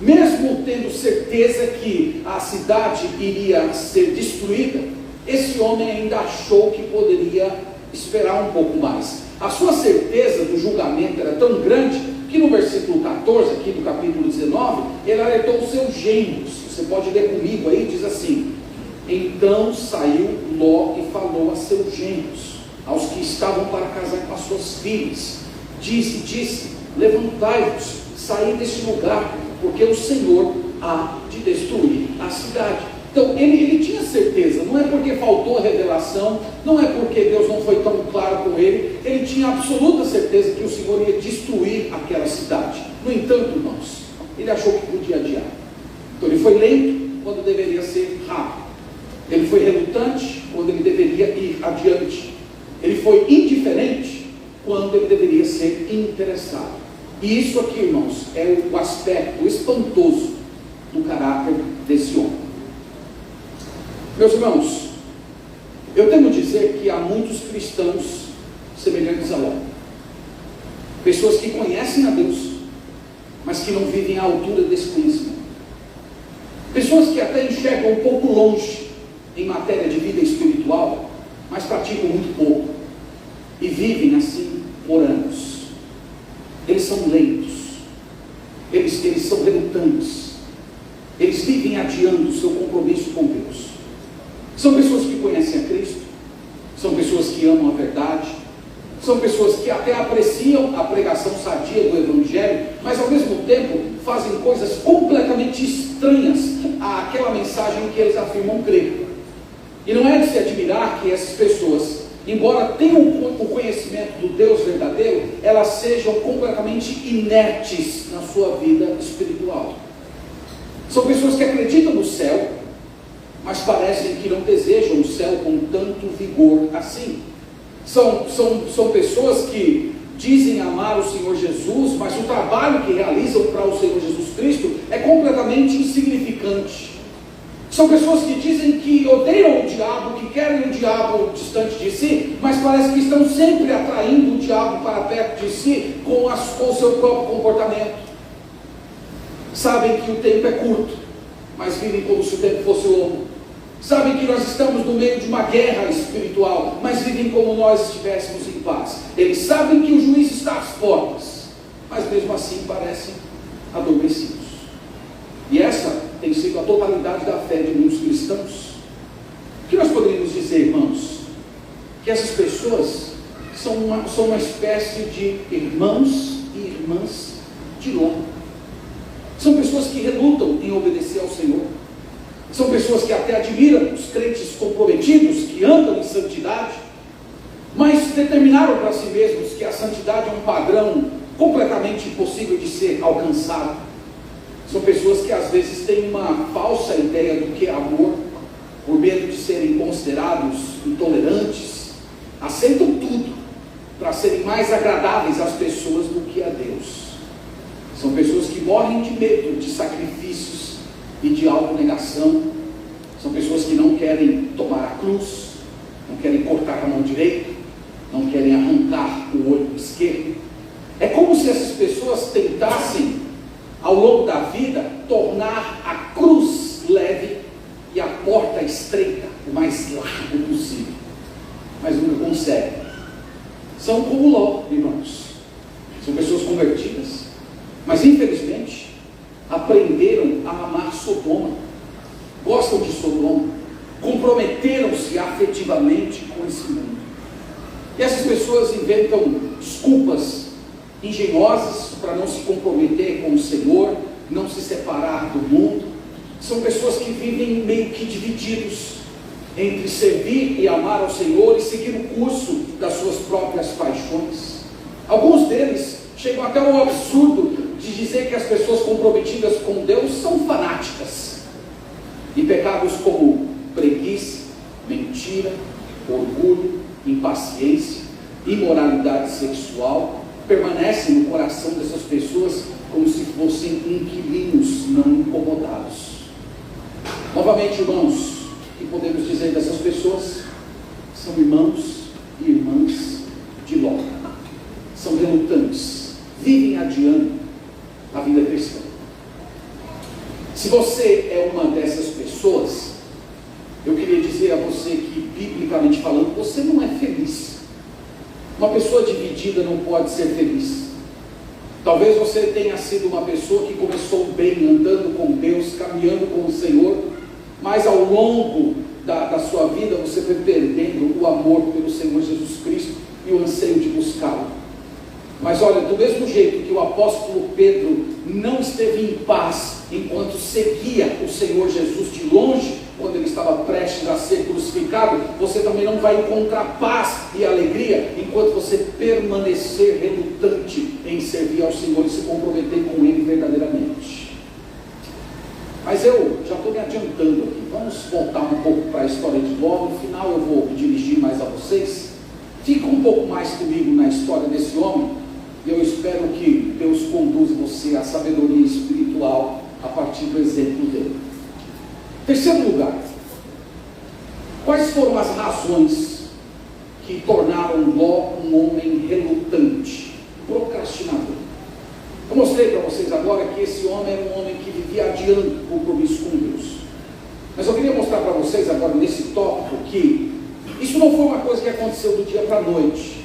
mesmo tendo certeza que a cidade iria ser destruída, esse homem ainda achou que poderia esperar um pouco mais. A sua certeza do julgamento era tão grande que no versículo 14 aqui do capítulo 19, ele alertou os seus genros. Você pode ler comigo aí, diz assim: então saiu Ló e falou a seus genros, aos que estavam para casar com as suas filhas, disse, levantai-vos, saí deste lugar, porque o Senhor há de destruir a cidade. Então ele tinha certeza, não é porque faltou a revelação, não é porque Deus não foi tão claro com ele tinha absoluta certeza que o Senhor ia destruir aquela cidade. No entanto, irmãos, ele achou que podia adiar. Então ele foi lento quando deveria ser rápido, ele foi relutante quando ele deveria ir adiante, ele foi indiferente quando ele deveria ser interessado. E isso aqui, irmãos, é o aspecto espantoso do caráter desse homem. Meus irmãos, eu temo dizer que há muitos cristãos semelhantes a Ló, pessoas que conhecem a Deus, mas que não vivem à altura desse conhecimento, pessoas que até enxergam um pouco longe em matéria de vida espiritual, mas praticam muito pouco, e vivem assim por anos. Eles são lentos, eles são relutantes, eles vivem adiando o seu compromisso com Deus. São pessoas que conhecem a Cristo, são pessoas que amam a verdade, são pessoas que até apreciam a pregação sadia do Evangelho, mas ao mesmo tempo fazem coisas completamente estranhas àquela mensagem que eles afirmam crer. E não é de se admirar que essas pessoas, embora tenham o conhecimento do Deus verdadeiro, elas sejam completamente inertes na sua vida espiritual. São pessoas que acreditam no céu, mas parecem que não desejam o céu com tanto vigor assim. São pessoas que dizem amar o Senhor Jesus, mas o trabalho que realizam para o Senhor Jesus Cristo é completamente insignificante. São pessoas que dizem que odeiam o diabo, que querem o diabo distante de si, mas parece que estão sempre atraindo o diabo para perto de si com o seu próprio comportamento. Sabem que o tempo é curto, mas vivem como se o tempo fosse longo. Sabem que nós estamos no meio de uma guerra espiritual, mas vivem como nós estivéssemos em paz. Eles sabem que o juiz está às portas, mas mesmo assim parecem adormecidos. E essa tem sido a totalidade da fé de muitos cristãos. O que nós poderíamos dizer, irmãos? Que essas pessoas são uma espécie de irmãos e irmãs de Ló. São pessoas que relutam em obedecer ao Senhor. São pessoas que até admiram os crentes comprometidos, que andam em santidade, mas determinaram para si mesmos que a santidade é um padrão completamente impossível de ser alcançado. São pessoas que às vezes têm uma falsa ideia do que é amor, por medo de serem considerados intolerantes, aceitam tudo para serem mais agradáveis às pessoas do que a Deus. São pessoas que morrem de medo de sacrifícios e de autonegação. São pessoas que não querem tomar a cruz, não querem cortar a mão direita, não querem arrancar o olho esquerdo. É como se essas pessoas tentassem, ao longo da vida, tornar a cruz leve e a porta estreita, o mas nunca conseguem. São como Ló, irmãos. São pessoas convertidas, mas infelizmente aprenderam a amar Sodoma, gostam de Sodoma, comprometeram-se afetivamente com esse mundo. E essas pessoas inventam desculpas engenhosas para não se comprometer com o Senhor, não se separar do mundo. São pessoas que vivem meio que divididos entre servir e amar ao Senhor e seguir o curso das suas próprias paixões. Alguns deles chegam até ao absurdo de dizer que as pessoas comprometidas com Deus são fanáticas. E pecados como preguiça, mentira, orgulho, impaciência, imoralidade sexual permanecem no coração dessas pessoas como se fossem inquilinos não incomodados. Novamente, irmãos, o que podemos dizer dessas pessoas? São irmãos e irmãs de Ló. São relutantes, vivem adiando a vida cristã. Se você é uma dessas pessoas, eu queria dizer a você que, biblicamente falando, você não é feliz. Uma pessoa dividida não pode ser feliz. Talvez você tenha sido uma pessoa que começou bem, andando com Deus, caminhando com o Senhor, mas ao longo da sua vida você foi perdendo o amor pelo Senhor Jesus Cristo e o anseio de buscá-lo. Mas olha, do mesmo jeito que o apóstolo Pedro não esteve em paz enquanto seguia o Senhor Jesus de longe, quando ele estava prestes a ser crucificado, você também não vai encontrar paz e alegria enquanto você permanecer relutante em servir ao Senhor e se comprometer com Ele verdadeiramente. Mas eu já estou me adiantando aqui. Vamos voltar um pouco para a história de Ló. No final eu vou me dirigir mais a vocês. Fica um pouco mais comigo na história desse homem, e eu espero que Deus conduza você à sabedoria espiritual a partir do exemplo dele. Terceiro lugar, quais foram as razões que tornaram Ló um homem relutante, procrastinador? Eu mostrei para vocês agora que esse homem era um homem que vivia adiando o compromisso com Deus. Mas eu queria mostrar para vocês agora nesse tópico que isso não foi uma coisa que aconteceu do dia para a noite.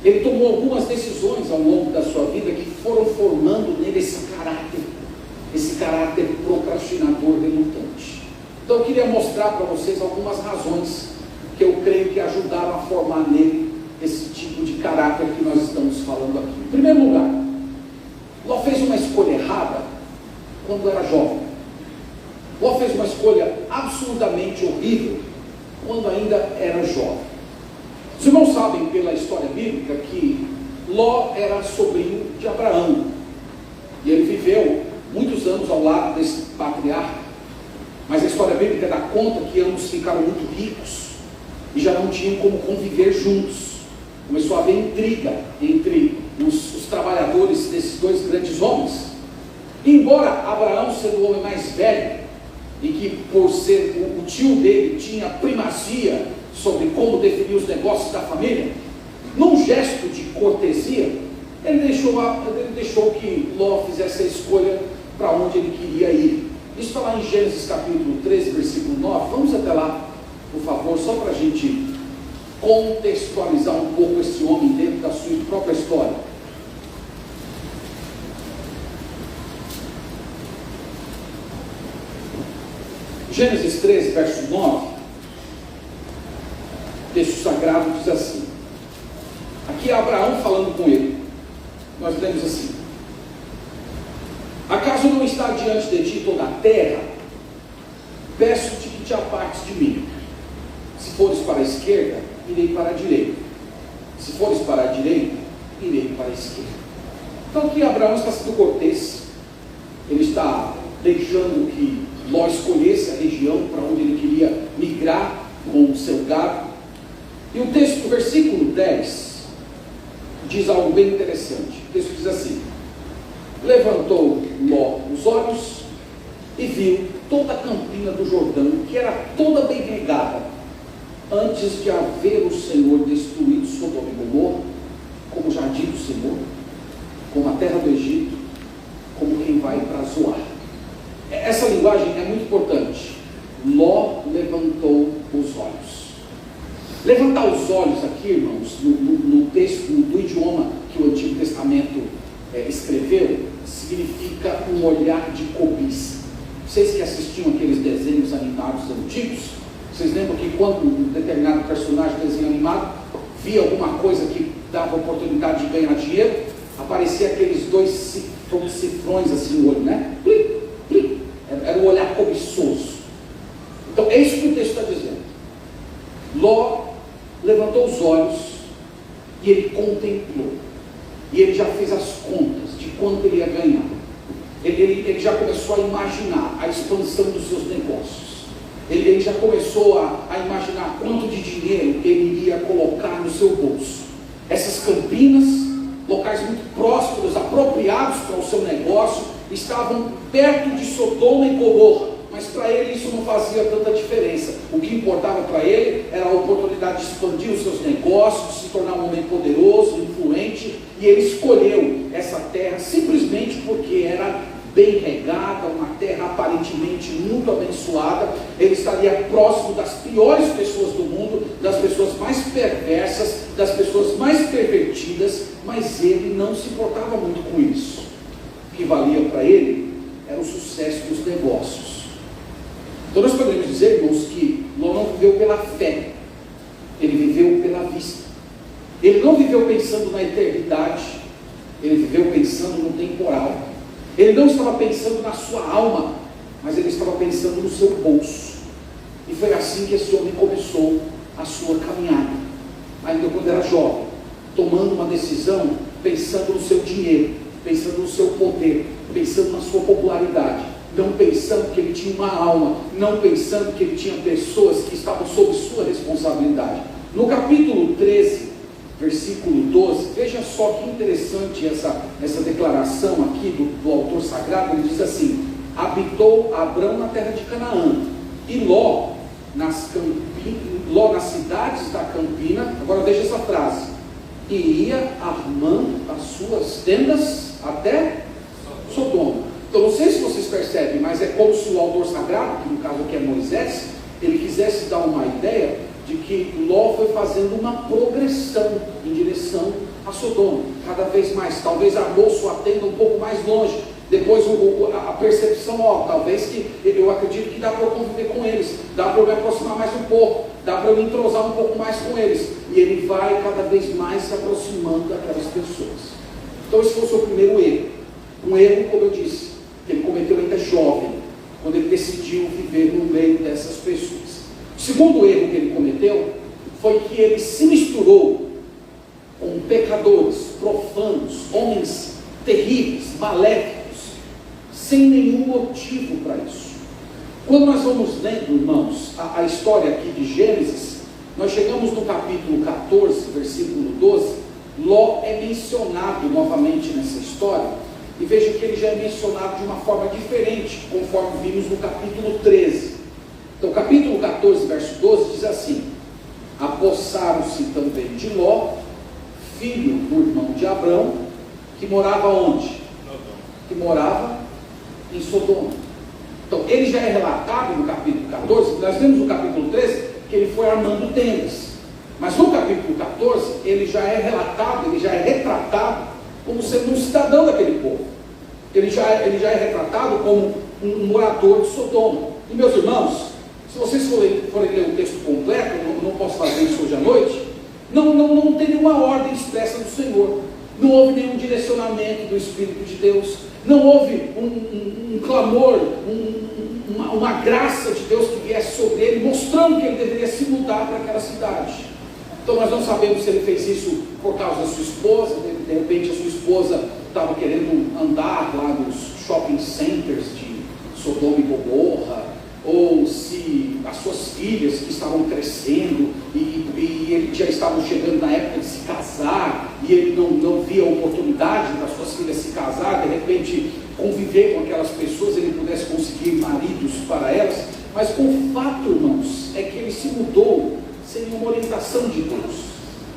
Ele tomou algumas decisões ao longo da sua vida que foram formando nele esse caráter procrastinador, relutante. Então eu queria mostrar para vocês algumas razões que eu creio que ajudaram a formar nele esse tipo de caráter que nós estamos falando aqui. Em primeiro lugar, Ló fez uma escolha errada quando era jovem. Ló fez uma escolha absolutamente horrível quando ainda era jovem. Os irmãos sabem pela história bíblica que Ló era sobrinho de Abraão, e ele viveu muitos anos ao lado desse patriarca, mas a história bíblica dá conta que ambos ficaram muito ricos e já não tinham como conviver juntos. Começou a haver intriga entre os trabalhadores desses dois grandes homens. E embora Abraão, sendo o homem mais velho, e que por ser o tio dele tinha primazia sobre como definir os negócios da família, num gesto de cortesia, ele deixou que Ló fizesse a escolha para onde ele queria ir. Isso está lá em Gênesis capítulo 13, versículo 9. Vamos até lá, por favor, só para a gente contextualizar um pouco esse homem dentro da sua própria história. Gênesis 13, verso 9, o texto sagrado diz assim, aqui é Abraão falando com ele, nós lemos assim: acaso não está diante de ti toda a terra? Peço-te que te apartes de mim. Se fores para a esquerda, irei para a direita. Se fores para a direita, irei para a esquerda. Então aqui Abraão está sendo cortês, ele está deixando que Ló escolhesse a região para onde ele queria migrar com o seu gado. E o texto do versículo 10 diz algo bem interessante. O texto diz assim: levantou Ló os olhos e viu toda a campina do Jordão, que era toda bem regada, antes de haver o Senhor destruído Sodoma e Gomorra, como o jardim do Senhor, como a terra do Egito, como quem vai para Zoar. Essa linguagem é muito importante. Ló levantou os olhos. Levantar os olhos aqui, irmãos, no texto, do idioma que o Antigo Testamento escreveu, significa um olhar de cobiça. Vocês que assistiam aqueles desenhos animados antigos, vocês lembram que quando um determinado personagem de desenho animado via alguma coisa que dava oportunidade de ganhar dinheiro, aparecia aqueles dois cifrões assim no olho, né? Plim, plim. Era um olhar cobiçoso. Então é isso que o texto está dizendo. Ló levantou os olhos e ele contemplou. E ele já fez as contas de quanto ele ia ganhar. Ele já começou a imaginar a expansão dos seus negócios. Ele já começou a imaginar quanto de dinheiro ele iria colocar no seu bolso. Essas campinas, locais muito prósperos, apropriados para o seu negócio, estavam perto de Sodoma e Gomorra. Mas para ele isso não fazia tanta diferença. O que importava para ele era a oportunidade de expandir os seus negócios, de se tornar um homem poderoso, influente. E ele escolheu essa terra simplesmente porque era bem regada, uma terra aparentemente muito abençoada. Ele estaria próximo das piores pessoas do mundo, das pessoas mais perversas, das pessoas mais pervertidas, mas ele não se importava muito com isso. O que valia para ele era o sucesso dos negócios. Então nós podemos dizer, irmãos, que Ló não viveu pela fé, ele viveu pela vista. Ele não viveu pensando na eternidade, ele viveu pensando no temporal. Ele não estava pensando na sua alma, mas ele estava pensando no seu bolso. E foi assim que esse homem começou a sua caminhada, ainda quando era jovem, tomando uma decisão, pensando no seu dinheiro, pensando no seu poder, pensando na sua popularidade, não pensando que ele tinha uma alma, não pensando que ele tinha pessoas que estavam sob sua responsabilidade. No capítulo 13, versículo 12, veja só que interessante essa declaração aqui do autor sagrado. Ele diz assim: habitou Abrão na terra de Canaã, e Ló nas cidades da campina. Agora veja essa frase: e ia armando as suas tendas até Sodoma. Então não sei se vocês percebem, mas é como se o autor sagrado, que no caso aqui é Moisés, ele quisesse dar uma ideia de que Ló foi fazendo uma progressão em direção a Sodoma, cada vez mais. Talvez armou sua tenda um pouco mais longe. Depois a percepção, talvez que eu acredito que dá para eu conviver com eles, dá para eu me aproximar mais um pouco, dá para eu me entrosar um pouco mais com eles. E ele vai cada vez mais se aproximando daquelas pessoas. Então esse foi o seu primeiro erro. Um erro, como eu disse, que ele cometeu ainda jovem, quando ele decidiu viver no meio dessas pessoas. O segundo erro que ele cometeu foi que ele se misturou com pecadores, profanos, homens terríveis, maléficos, sem nenhum motivo para isso. Quando nós vamos lendo, irmãos, a história aqui de Gênesis, nós chegamos no capítulo 14, versículo 12, Ló é mencionado novamente nessa história. E veja que ele já é mencionado de uma forma diferente, conforme vimos no capítulo 13. Então, capítulo 14, verso 12, diz assim: apossaram-se também de Ló, filho do irmão de Abrão, que morava onde? Que morava em Sodoma. Então, ele já é relatado no capítulo 14, nós vemos no capítulo 13, que ele foi armando tendas. Mas no capítulo 14, ele já é relatado, ele já é retratado como sendo um cidadão daquele povo. Ele já é retratado como um morador de Sodoma. E meus irmãos, se vocês forem ler o texto completo, eu não posso fazer isso hoje à noite, não tem nenhuma ordem expressa do Senhor. Não houve nenhum direcionamento do Espírito de Deus. Não houve um clamor, uma graça de Deus que viesse sobre ele, mostrando que ele deveria se mudar para aquela cidade. Então nós não sabemos se ele fez isso por causa da sua esposa. De repente a sua esposa estava querendo andar lá nos shopping centers de Sodoma e Gomorra, ou se as suas filhas que estavam crescendo e ele já estavam chegando na época de se casar, e ele não via oportunidade para suas filhas se casar, de repente conviver com aquelas pessoas, ele pudesse conseguir maridos para elas. Mas o fato, irmãos, é que ele se mudou sem nenhuma orientação de Deus.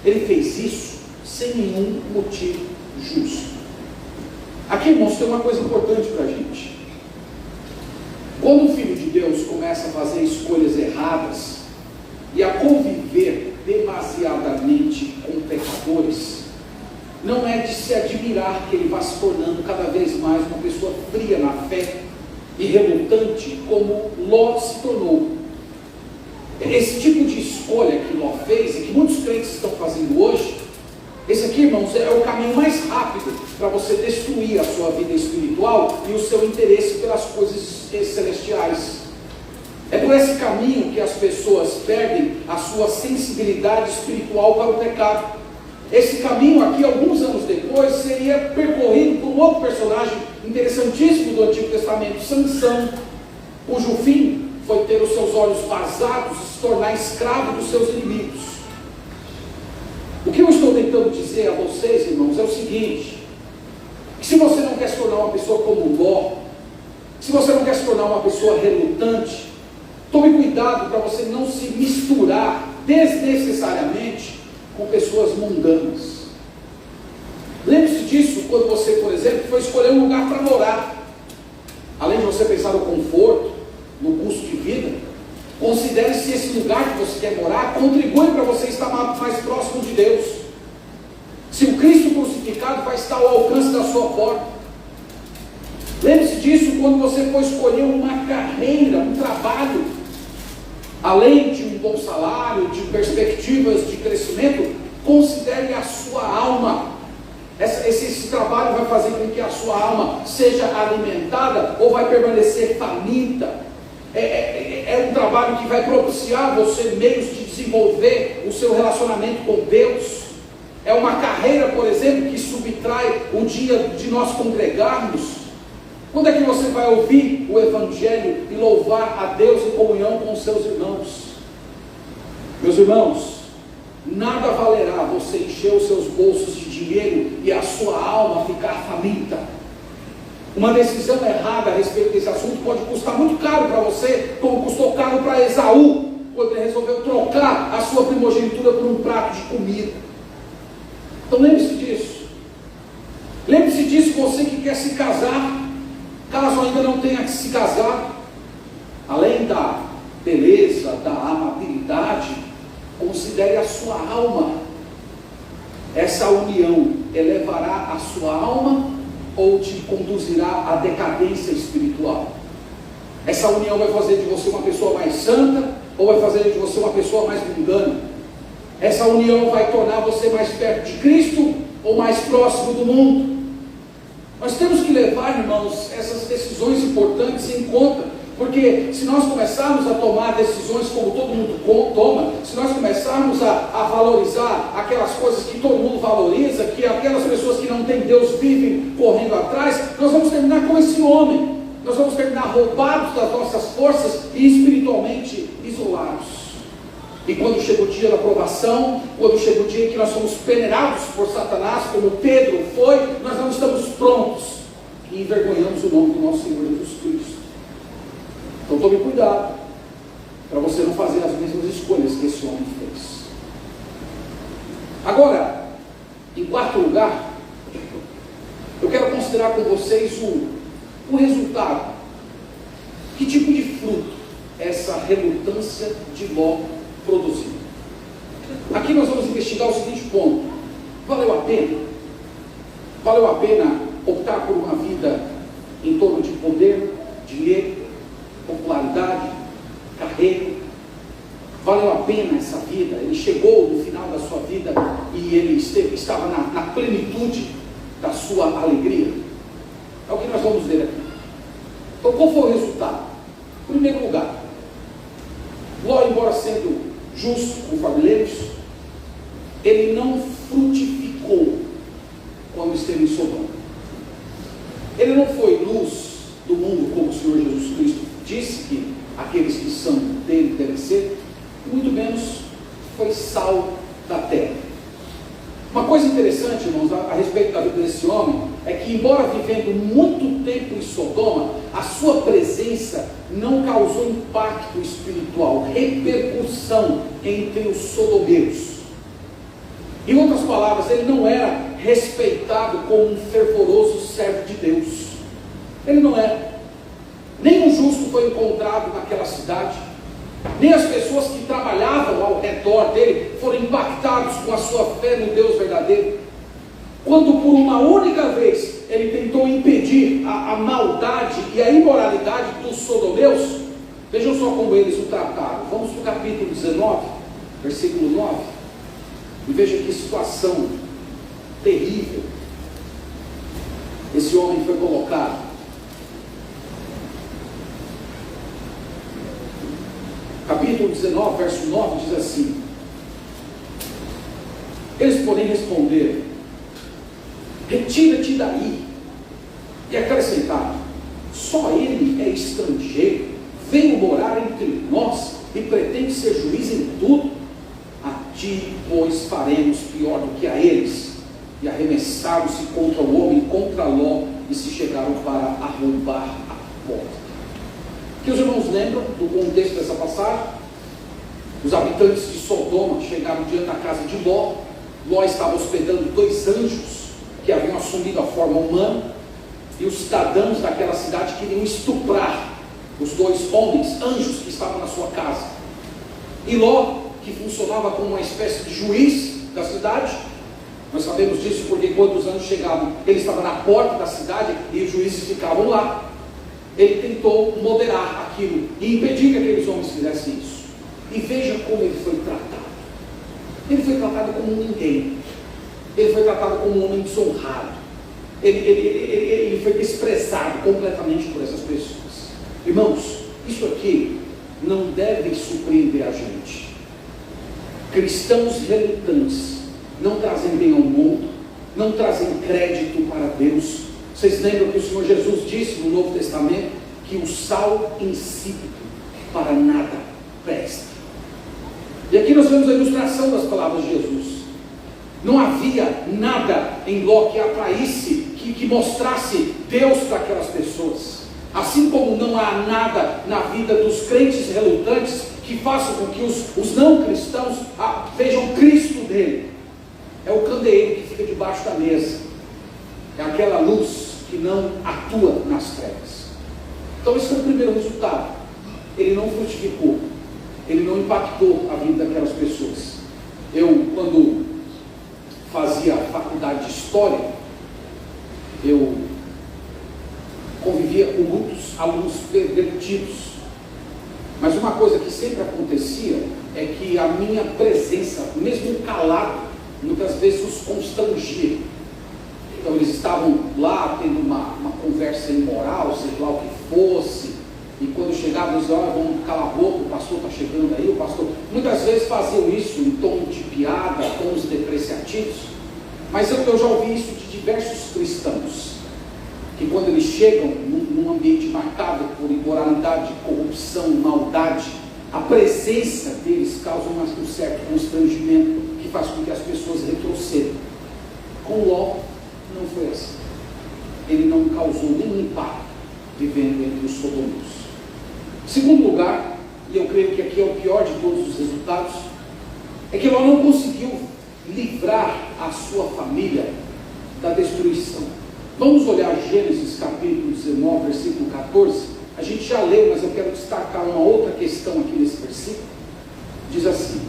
Ele fez isso sem nenhum motivo justo. Aqui, irmãos, tem uma coisa importante para a gente. Quando o Filho de Deus começa a fazer escolhas erradas e a conviver demasiadamente com pecadores, não é de se admirar que ele vá se tornando cada vez mais uma pessoa fria na fé e relutante, como Ló se tornou. Esse tipo de escolha que Ló fez, e que muitos crentes estão fazendo hoje, esse aqui, irmãos, é o caminho mais rápido para você destruir a sua vida espiritual e o seu interesse pelas coisas celestiais. É por esse caminho que as pessoas perdem a sua sensibilidade espiritual para o pecado. Esse caminho aqui, alguns anos depois, seria percorrido por um outro personagem interessantíssimo do Antigo Testamento, Sansão, cujo fim foi ter os seus olhos vazados e se tornar escravo dos seus inimigos. O que eu estou tentando dizer a vocês, irmãos, é o seguinte: que se você não quer se tornar uma pessoa como Ló, se você não quer se tornar uma pessoa relutante, tome cuidado para você não se misturar desnecessariamente com pessoas mundanas. Lembre-se disso quando você, por exemplo, for escolher um lugar para morar. Além de você pensar no conforto, no custo de vida, considere se esse lugar que você quer morar contribui para você estar mais próximo de Deus. Se o Cristo crucificado vai estar ao alcance da sua porta. Lembre-se disso quando você for escolher uma carreira, um trabalho. Além de um bom salário, de perspectivas de crescimento, considere a sua alma. Esse trabalho vai fazer com que a sua alma seja alimentada ou vai permanecer faminta. É um trabalho que vai propiciar você meios de desenvolver o seu relacionamento com Deus. É uma carreira, por exemplo, que subtrai o dia de nós congregarmos. Quando é que você vai ouvir o Evangelho e louvar a Deus em comunhão com os seus irmãos? Meus irmãos, nada valerá você encher os seus bolsos de dinheiro e a sua alma ficar faminta. Uma decisão errada a respeito desse assunto pode custar muito caro para você, como custou caro para Esaú, quando ele resolveu trocar a sua primogenitura por um prato de comida. Então lembre-se disso. Lembre-se disso, você que quer se casar, caso ainda não tenha que se casar, além da beleza, da amabilidade, considere a sua alma. Essa união elevará a sua alma ou te conduzirá à decadência espiritual? Essa união vai fazer de você uma pessoa mais santa ou vai fazer de você uma pessoa mais mundana? Essa união vai tornar você mais perto de Cristo ou mais próximo do mundo? Nós temos que levar, irmãos, essas decisões importantes em conta, porque se nós começarmos a tomar decisões como todo mundo toma, se nós começarmos a valorizar aquelas coisas que todo mundo valoriza, que aquelas pessoas que não têm Deus vivem correndo atrás, nós vamos terminar como esse homem, nós vamos terminar roubados das nossas forças e espiritualmente isolados. E quando chega o dia da provação, quando chega o dia em que nós somos peneirados por Satanás, como Pedro foi, nós não estamos prontos e envergonhamos o nome do nosso Senhor Jesus Cristo. Então tome cuidado, para você não fazer as mesmas escolhas que esse homem fez. Agora, em quarto lugar, eu quero considerar com vocês o resultado. Que tipo de fruto essa relutância de Ló produziu? Aqui nós vamos investigar o seguinte ponto: valeu a pena? Valeu a pena optar por uma vida em torno de poder, dinheiro, popularidade, carreira? Valeu a pena essa vida? Ele chegou no final da sua vida e ele estava na plenitude da sua alegria? É o que nós vamos ver aqui. Então, qual foi o resultado? Em primeiro lugar, Ló, embora sendo justo, conforme lemos, ele não frutificou quando esteve em Sodoma. Ele não foi luz do mundo, como o Senhor Jesus Cristo disse que aqueles que são dele devem ser, muito menos foi sal da terra. Uma coisa interessante, irmãos, a respeito da vida desse homem, é que embora vivendo muito tempo em Sodoma, a sua presença não causou impacto espiritual, repercussão entre os sodomeiros. Em outras palavras, ele não era respeitado como um fervoroso servo de Deus. Ele não era. Nenhum justo foi encontrado naquela cidade. nem as pessoas que trabalhavam ao redor dele foram impactados com a sua fé no Deus verdadeiro. Quando por uma única vez ele tentou impedir a maldade e a imoralidade dos sodomeus, vejam só como eles o trataram. Vamos para o capítulo 19, versículo 9, e veja que situação terrível esse homem foi colocado. Capítulo 19, verso 9 diz assim: eles, porém, responderam: retira-te daí. E acrescentaram: só ele é estrangeiro, veio morar entre nós e pretende ser juiz em tudo. A ti, pois, faremos pior do que a eles. E arremessaram-se contra o homem, contra Ló, e se chegaram para arrombar a porta. Que os irmãos lembram do contexto dessa passagem? Os habitantes de Sodoma chegaram diante da casa de Ló. Ló estava hospedando 2 anjos que haviam assumido a forma humana, e os cidadãos daquela cidade queriam estuprar os 2 homens, anjos, que estavam na sua casa. E Ló, que funcionava como uma espécie de juiz da cidade, nós sabemos disso porque quando os anjos chegavam, ele estava na porta da cidade e os juízes ficavam lá. Ele tentou moderar aquilo e impedir que aqueles homens fizessem isso. E veja como ele foi tratado. Ele foi tratado como um ninguém. Ele foi tratado como um homem desonrado. Ele foi desprezado completamente por essas pessoas. Irmãos, isso aqui não deve surpreender a gente. Cristãos relutantes não trazem bem ao mundo, não trazem crédito para Deus. Vocês lembram que o Senhor Jesus disse no Novo Testamento que o sal insípido para nada presta. E aqui nós vemos a ilustração das palavras de Jesus. Não havia nada em Ló que atraísse, que mostrasse Deus para aquelas pessoas. Assim como não há nada na vida dos crentes relutantes que faça com que os não cristãos vejam Cristo dele. É o candeeiro que fica debaixo da mesa. É aquela luz que não atua nas trevas. Então esse é o primeiro resultado. Ele não frutificou. Ele não impactou a vida daquelas pessoas. Eu, quando fazia faculdade de História, eu convivia com muitos alunos pervertidos. Mas uma coisa que sempre acontecia é que a minha presença, mesmo calado, muitas vezes os constrangia. Então eles estavam lá tendo uma conversa imoral, seja lá o que fosse, e quando chegavam eles diziam: vamos calar a boca, o pastor está chegando aí, o pastor. Muitas vezes faziam isso em tom de piada, tons depreciativos, mas eu já ouvi isso de diversos cristãos, que quando eles chegam num ambiente marcado por imoralidade, corrupção, maldade, a presença deles causa um certo constrangimento que faz com que as pessoas retrocedam. Com Ló não foi assim. Ele não causou nenhum impacto vivendo entre os sodomeus. Segundo lugar, e eu creio que aqui é o pior de todos os resultados, é que Ló não conseguiu livrar a sua família da destruição. Vamos olhar Gênesis capítulo 19, versículo 14. A gente já leu, mas eu quero destacar uma outra questão aqui nesse versículo. Diz assim: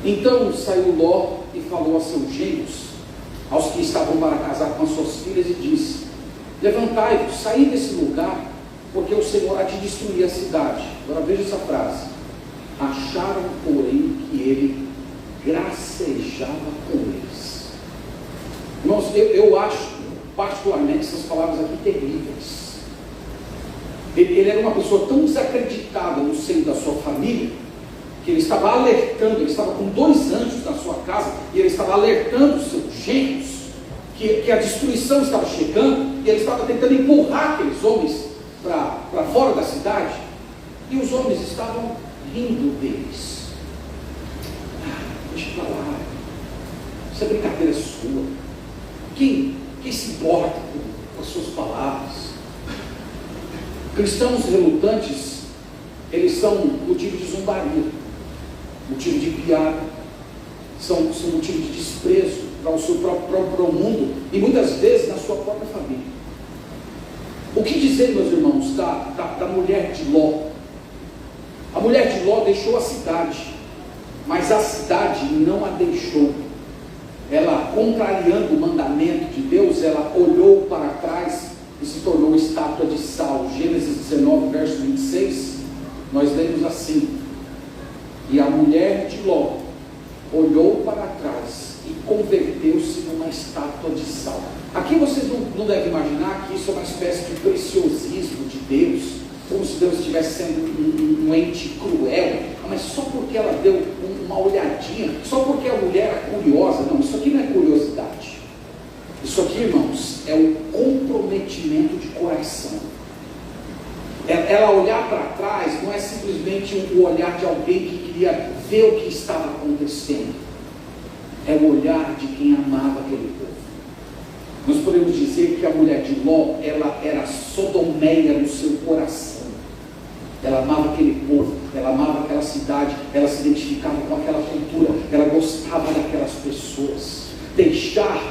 então saiu Ló e falou a seus genros, aos que estavam para casar com as suas filhas, e disse: levantai-vos, saí desse lugar, porque o Senhor há de destruir a cidade. Agora veja essa frase: acharam, porém, que ele gracejava com eles. Irmãos, eu acho particularmente essas palavras aqui terríveis. Ele era uma pessoa tão desacreditada no seio da sua família, que ele estava alertando, ele estava com 2 anjos na sua casa, e ele estava alertando os seus genros que a destruição estava chegando, e ele estava tentando empurrar aqueles homens para fora da cidade, e os homens estavam rindo deles. Deixa para lá, isso é brincadeira sua. Quem se importa com as suas palavras? Cristãos relutantes, eles são motivo de zombaria, motivo de piada, são motivo de desprezo para o seu próprio mundo, e muitas vezes na sua própria família. O que dizer, meus irmãos, da mulher de Ló? A mulher de Ló deixou a cidade, mas a cidade não a deixou. Ela, contrariando o mandamento de Deus, ela olhou para trás e se tornou estátua de sal. Gênesis 19, verso 26, nós lemos assim: e a mulher de Ló olhou para trás e converteu-se numa estátua de sal. Aqui vocês não devem imaginar que isso é uma espécie de preciosismo de Deus, como se Deus estivesse sendo um ente cruel, mas só porque ela deu uma olhadinha, só porque a mulher era curiosa. Não, isso aqui não é curiosidade. Isso aqui, irmãos, é um comprometimento de coração. Ela olhar para trás não é simplesmente o olhar de alguém que queria ver o que estava acontecendo. É o olhar de quem amava aquele povo. Nós podemos dizer que a mulher de Ló, ela era sodomeia no seu coração. Ela amava aquele povo, ela amava aquela cidade, ela se identificava com aquela cultura, ela gostava daquelas pessoas. Deixar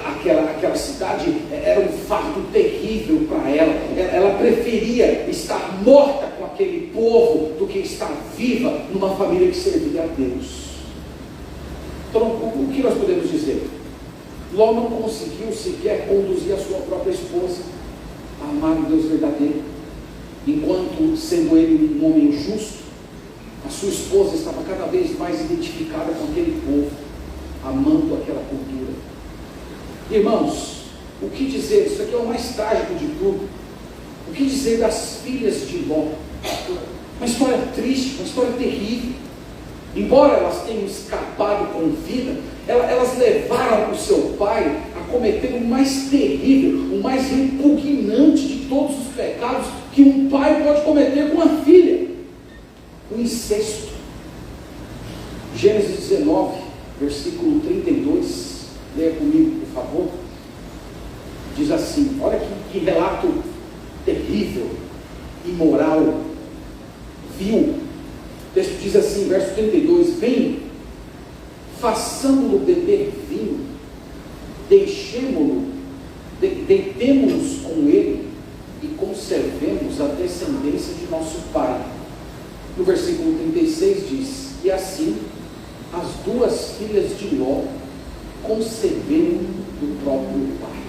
aquela cidade era um fardo terrível para ela. Ela preferia estar morta com aquele povo do que estar viva numa família que servia a Deus. Então, o que nós podemos dizer? Ló não conseguiu sequer conduzir a sua própria esposa a amar o Deus verdadeiro. Enquanto, sendo ele um homem justo, a sua esposa estava cada vez mais identificada com aquele povo, amando aquela cultura. Irmãos, o que dizer? Isso aqui é o mais trágico de tudo. O que dizer das filhas de Ló? Uma história triste, uma história terrível. Embora elas tenham escapado com vida, elas levaram o seu pai a cometer o mais terrível, o mais repugnante de todos os pecados que um pai pode cometer com uma filha: o incesto. Gênesis 19, versículo 32, leia comigo, por favor. Diz assim, olha que relato terrível, imoral, vil. O texto diz assim, verso 32: vem, façamo-lo beber vinho, deixemo-lo, deitemo-nos com ele e conservemos a descendência de nosso pai. No versículo 36 diz, e assim as duas filhas de Ló conceberam do próprio pai.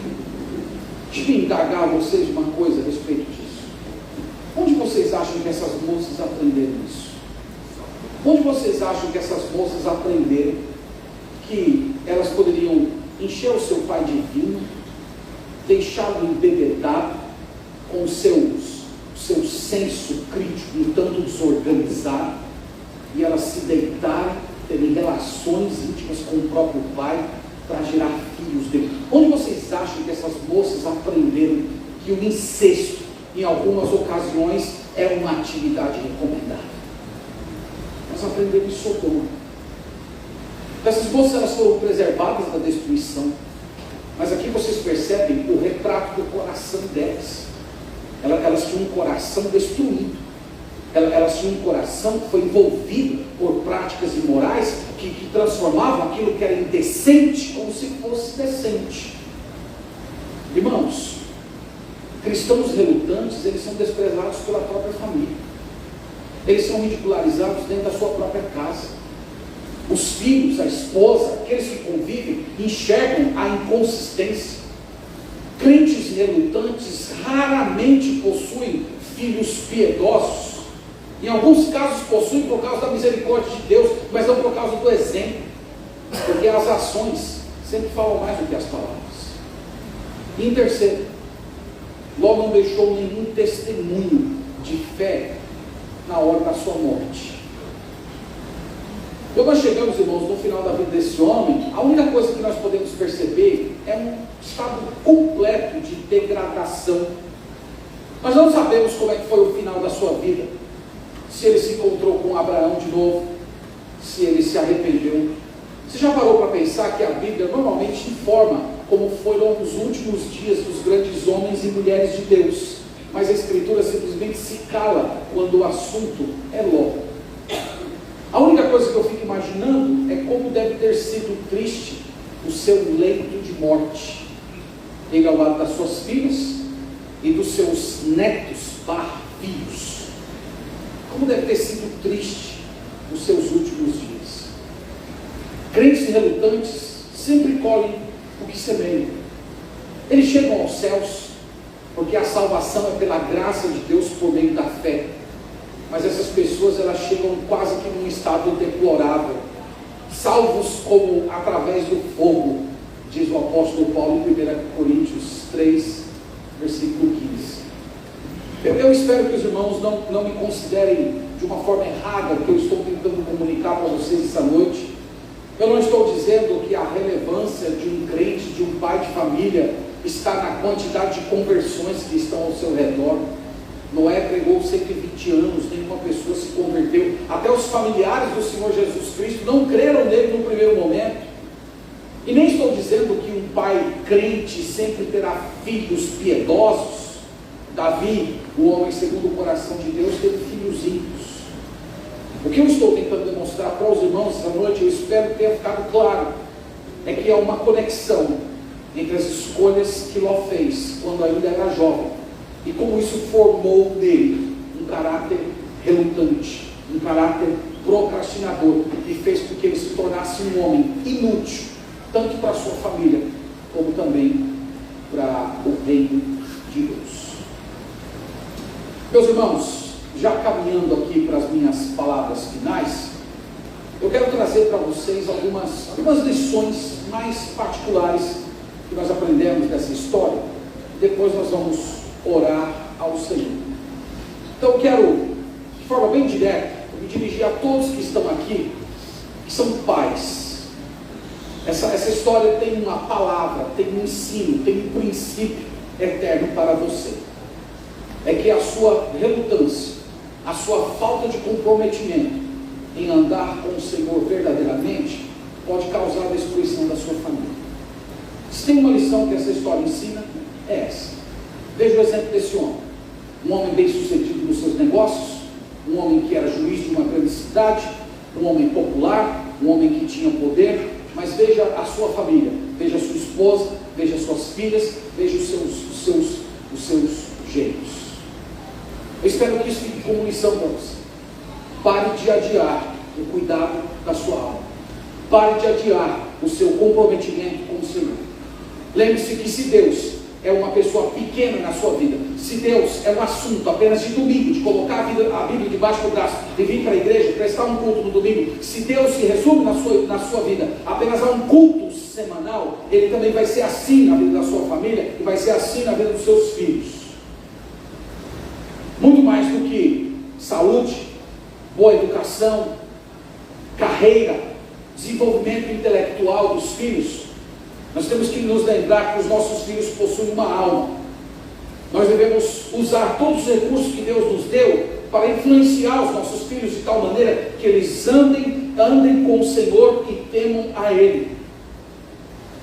Deixa eu indagar vocês uma coisa a respeito disso. Onde vocês acham que essas moças aprenderam isso? Onde vocês acham que essas moças aprenderam que elas poderiam encher o seu pai de vinho, deixá-lo embebedado com o seu senso crítico um tanto desorganizado, e elas se deitarem, terem relações íntimas com o próprio pai para gerar filhos dele? Onde vocês acham que essas moças aprenderam que o incesto, em algumas ocasiões, é uma atividade recomendada? Elas aprenderam em Sodoma. Essas moças, elas foram preservadas da destruição, mas aqui vocês percebem o retrato do coração delas. Elas tinham um coração destruído. Elas tinham um coração que foi envolvido por práticas imorais que transformavam aquilo que era indecente como se fosse decente. Irmãos, cristãos relutantes, eles são desprezados pela própria família. Eles são ridicularizados dentro da sua própria casa. Os filhos, a esposa, aqueles que convivem, enxergam a inconsistência. Crentes relutantes raramente possuem filhos piedosos. Em alguns casos possuem por causa da misericórdia de Deus, mas não por causa do exemplo, porque as ações sempre falam mais do que as palavras. E em terceiro, Ló não deixou nenhum testemunho de fé na hora da sua morte. Quando nós chegamos, irmãos, no final da vida desse homem, a única coisa que nós podemos perceber é um estado completo de degradação. Nós não sabemos como é que foi o final da sua vida, se ele se encontrou com Abraão de novo, se ele se arrependeu. Você já parou para pensar que a Bíblia normalmente informa como foram os últimos dias dos grandes homens e mulheres de Deus, mas a Escritura simplesmente se cala quando o assunto é Ló. A única coisa que eu fico imaginando é como deve ter sido triste o seu leito de morte, ele ao lado das suas filhas e dos seus netos filhos. como deve ter sido triste os seus últimos dias. Crentes e relutantes sempre colhem o que semeiam. Eles chegam aos céus porque a salvação é pela graça de Deus por meio da fé. Mas essas pessoas, elas chegam quase que num estado deplorável, salvos como através do fogo, diz o apóstolo Paulo em 1 Coríntios 3, versículo 15. Eu espero que os irmãos não me considerem de uma forma errada o que eu estou tentando comunicar para vocês essa noite. Eu não estou dizendo que a relevância de um crente, de um pai de família, está na quantidade de conversões que estão ao seu redor. Noé pregou 120 anos, nenhuma pessoa se converteu. Até os familiares do Senhor Jesus Cristo não creram nele no primeiro momento. E nem estou dizendo que um pai crente sempre terá filhos piedosos. Davi, o homem segundo o coração de Deus, teve filhos ímpios. O que eu estou tentando demonstrar para os irmãos essa noite, eu espero que tenha ficado claro, é que há uma conexão entre as escolhas que Ló fez quando ainda era jovem, e como isso formou nele um caráter relutante, um caráter procrastinador, e fez com que ele se tornasse um homem inútil, tanto para a sua família, como também para o reino de Deus. Meus irmãos, já caminhando aqui para as minhas palavras finais, eu quero trazer para vocês algumas lições mais particulares que nós aprendemos dessa história. Depois nós vamos orar ao Senhor. Então eu quero, de forma bem direta, me dirigir a todos que estão aqui, que são pais. Essa história tem uma palavra, tem um ensino, tem um princípio eterno para você. É que a sua relutância, a sua falta de comprometimento em andar com o Senhor verdadeiramente, pode causar a destruição da sua família. Se tem uma lição que essa história ensina, é essa. Veja o exemplo desse homem. Um homem bem sucedido nos seus negócios, um homem que era juiz de uma grande cidade, um homem popular, um homem que tinha poder, mas veja a sua família, veja a sua esposa, veja as suas filhas, veja os seus gêmeos. Eu espero que isso fique como lição para você. Pare de adiar o cuidado da sua alma. Pare de adiar o seu comprometimento com o Senhor. Lembre-se que se Deus é uma pessoa pequena na sua vida, se Deus é um assunto apenas de domingo, de colocar a Bíblia debaixo do braço e vir para a igreja, prestar um culto no domingo, se Deus se resume na sua vida apenas a um culto semanal, Ele também vai ser assim na vida da sua família e vai ser assim na vida dos seus filhos. Muito mais do que saúde, boa educação, carreira, desenvolvimento intelectual dos filhos, nós temos que nos lembrar que os nossos filhos possuem uma alma. Nós devemos usar todos os recursos que Deus nos deu para influenciar os nossos filhos de tal maneira que eles andem com o Senhor e temam a Ele.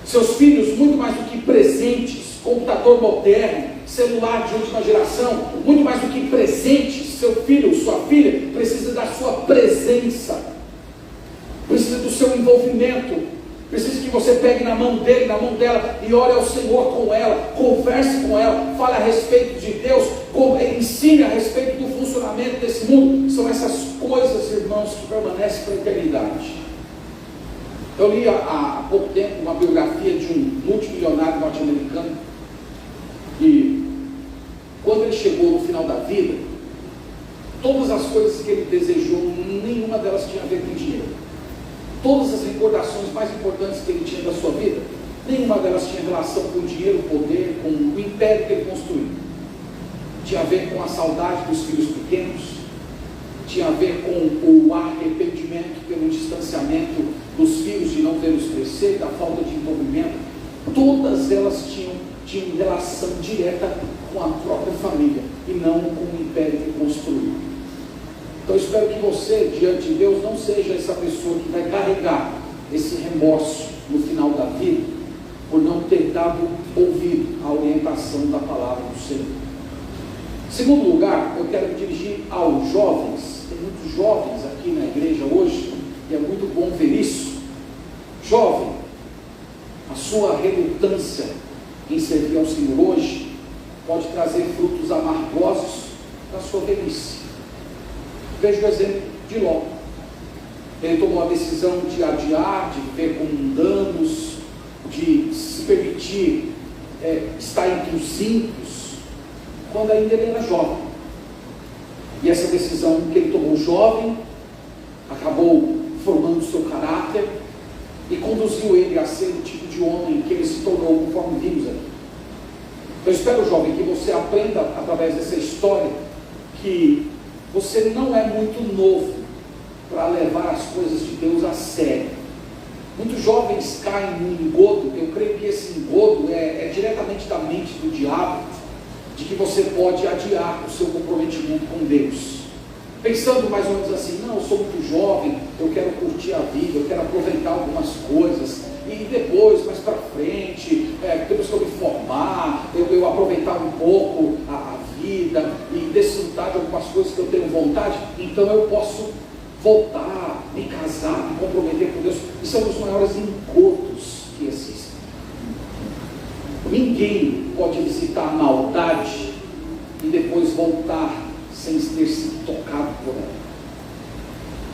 Seus filhos, muito mais do que presentes, computador moderno, celular de última geração, muito mais do que presentes, seu filho, sua filha, precisa da sua presença, precisa do seu envolvimento, precisa que você pegue na mão dele, na mão dela, e ore ao Senhor com ela, converse com ela, fale a respeito de Deus, ensine a respeito do funcionamento desse mundo. São essas coisas, irmãos, que permanecem para a eternidade. Eu li há pouco tempo uma biografia de um multimilionário norte-americano, e quando ele chegou no final da vida, todas as coisas que ele desejou, nenhuma delas tinha a ver com dinheiro. Todas as recordações mais importantes que ele tinha da sua vida, nenhuma delas tinha relação com o dinheiro, o poder, com o império que ele construiu. Tinha a ver com a saudade dos filhos pequenos, tinha a ver com o arrependimento pelo distanciamento dos filhos de não vê-los crescer, da falta de envolvimento. Todas elas tinham relação direta com a própria família e não com o império que construiu. Então eu espero que você, diante de Deus, não seja essa pessoa que vai carregar esse remorso no final da vida por não ter dado ouvido à orientação da palavra do Senhor. Em segundo lugar, eu quero me dirigir aos jovens. Tem muitos jovens aqui na igreja hoje e é muito bom ver isso. Jovem, a sua relutância em servir ao Senhor hoje pode trazer frutos amargosos da sua velhice. Veja o exemplo de Ló. Ele tomou a decisão de adiar, de ver com danos, de se permitir estar entre os ímpios, quando ainda ele era jovem. E essa decisão que ele tomou jovem, acabou formando o seu caráter e conduziu ele a ser o tipo de homem que ele se tornou, conforme vimos aqui. Eu espero, jovem, que você aprenda através dessa história que você não é muito novo para levar as coisas de Deus a sério. Muitos jovens caem num engodo. Eu creio que esse engodo é diretamente da mente do diabo, de que você pode adiar o seu comprometimento com Deus, pensando mais ou menos assim: não, eu sou muito jovem, eu quero curtir a vida, eu quero aproveitar algumas coisas, e depois, mais para frente, depois que eu me formar, eu aproveitar um pouco a vida e desfrutar de algumas coisas que eu tenho vontade, então eu posso voltar, me casar, me comprometer com Deus. Isso é um dos maiores engodos que existem. Ninguém pode visitar a maldade e depois voltar sem ter sido tocado por ela.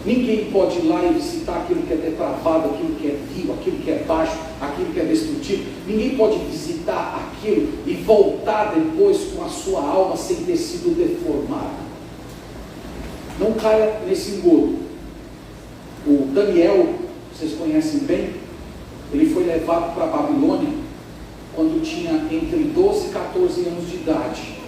Ninguém pode ir lá e visitar aquilo que é depravado, aquilo que é vil, aquilo que é baixo, aquilo que é destrutivo. Ninguém pode visitar aquilo e voltar depois com a sua alma sem ter sido deformado. Não caia nesse engodo. O Daniel, vocês conhecem bem, ele foi levado para a Babilônia quando tinha entre 12 e 14 anos de idade.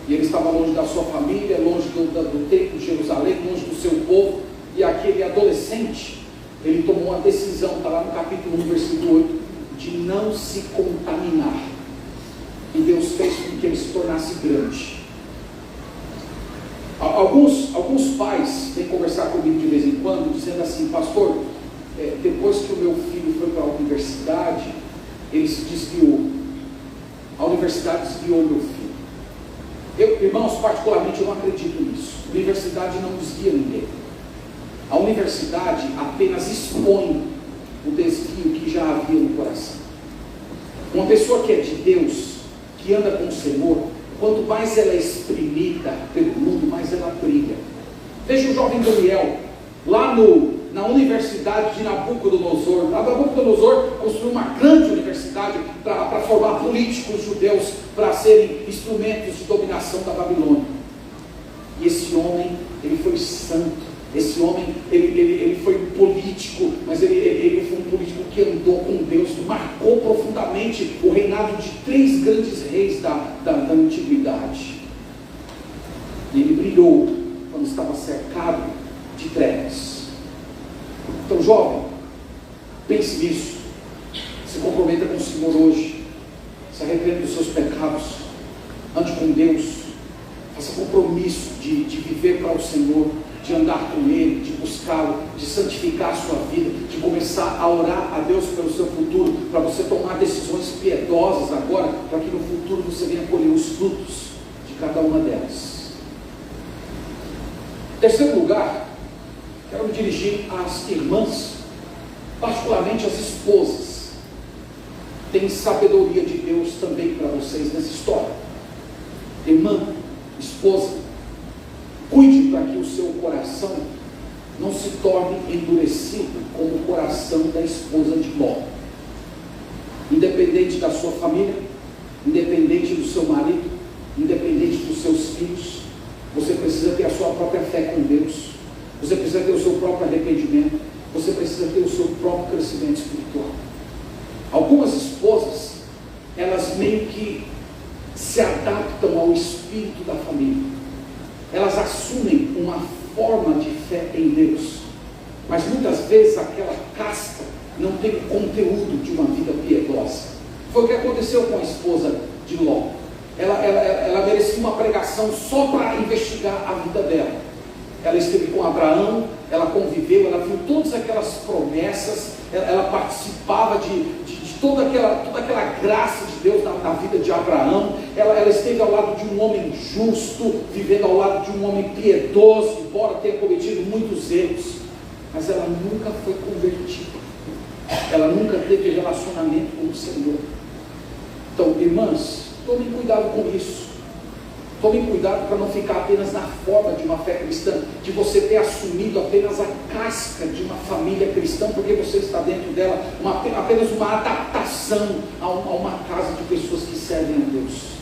E ele estava longe da sua família, longe do templo de Jerusalém, longe do seu povo. E aquele adolescente, ele tomou uma decisão, está lá no capítulo 1, versículo 8, de não se contaminar. E Deus fez com que ele se tornasse grande. Alguns pais vêm conversar comigo de vez em quando, dizendo assim: pastor, depois que o meu filho foi para a universidade, ele se desviou. A universidade desviou meu filho. Irmãos, particularmente eu não acredito nisso. A universidade não desvia ninguém. A universidade apenas expõe o desvio que já havia no coração. Uma pessoa que é de Deus, que anda com o Senhor, quanto mais ela é exprimida pelo mundo, mais ela brilha. Veja o jovem Daniel, lá na Universidade de Nabucodonosor. Nabucodonosor construiu uma grande universidade para formar políticos judeus, para serem instrumentos de dominação da Babilônia. E esse homem, ele foi santo. Esse homem, ele foi um político, mas ele foi um político que andou com Deus, marcou profundamente o reinado de 3 grandes reis da antiguidade. E ele brilhou quando estava cercado de trevas. Então, jovem, pense nisso. Se comprometa com o Senhor hoje. Se arrependa dos seus pecados. Ande com Deus. Faça compromisso de viver para o Senhor, de andar com Ele, de buscá-lo, de santificar a sua vida, de começar a orar a Deus pelo seu futuro, para você tomar decisões piedosas agora, para que no futuro você venha colher os frutos de cada uma delas. Em terceiro lugar, quero me dirigir às irmãs, particularmente às esposas. Tem sabedoria de Deus também para vocês nessa história. Irmã, esposa, cuide para que o seu coração não se torne endurecido como o coração da esposa de Ló. Independente da sua família, independente do seu marido, independente dos seus filhos, você precisa ter a sua própria fé com Deus, você precisa ter o seu próprio arrependimento, você precisa ter o seu próprio crescimento espiritual. Algumas esposas, elas meio que se adaptam ao espírito da família. Elas assumem uma forma de fé em Deus, mas muitas vezes aquela casca não tem o conteúdo de uma vida piedosa. Foi o que aconteceu com a esposa de Ló. Ela merecia uma pregação só para investigar a vida dela. Ela esteve com Abraão, ela conviveu, ela viu todas aquelas promessas, ela participava de toda aquela graça de Deus na vida de Abraão. Ela esteve ao lado de um homem justo, vivendo ao lado de um homem piedoso, embora tenha cometido muitos erros, mas ela nunca foi convertida, ela nunca teve relacionamento com o Senhor. Então, irmãs, tomem cuidado com isso. Tome cuidado para não ficar apenas na forma de uma fé cristã, de você ter assumido apenas a casca de uma família cristã, porque você está dentro dela, apenas uma adaptação a uma casa de pessoas que servem a Deus.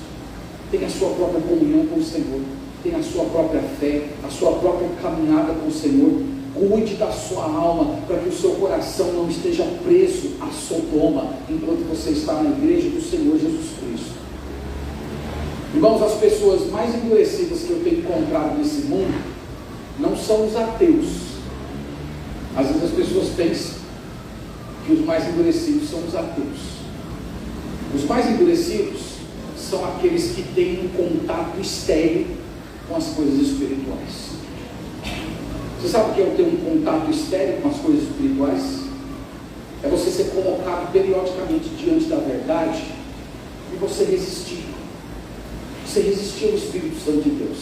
Tenha a sua própria comunhão com o Senhor, tenha a sua própria fé, a sua própria caminhada com o Senhor. Cuide da sua alma, para que o seu coração não esteja preso a Sodoma, enquanto você está na igreja do Senhor Jesus Cristo. Irmãos, as pessoas mais endurecidas que eu tenho encontrado nesse mundo não são os ateus. Às vezes as pessoas pensam que os mais endurecidos são os ateus. Os mais endurecidos são aqueles que têm um contato estéril com as coisas espirituais. Você sabe o que é ter um contato estéril com as coisas espirituais? É você ser colocado periodicamente diante da verdade e você resistir. Você resistir ao Espírito Santo de Deus.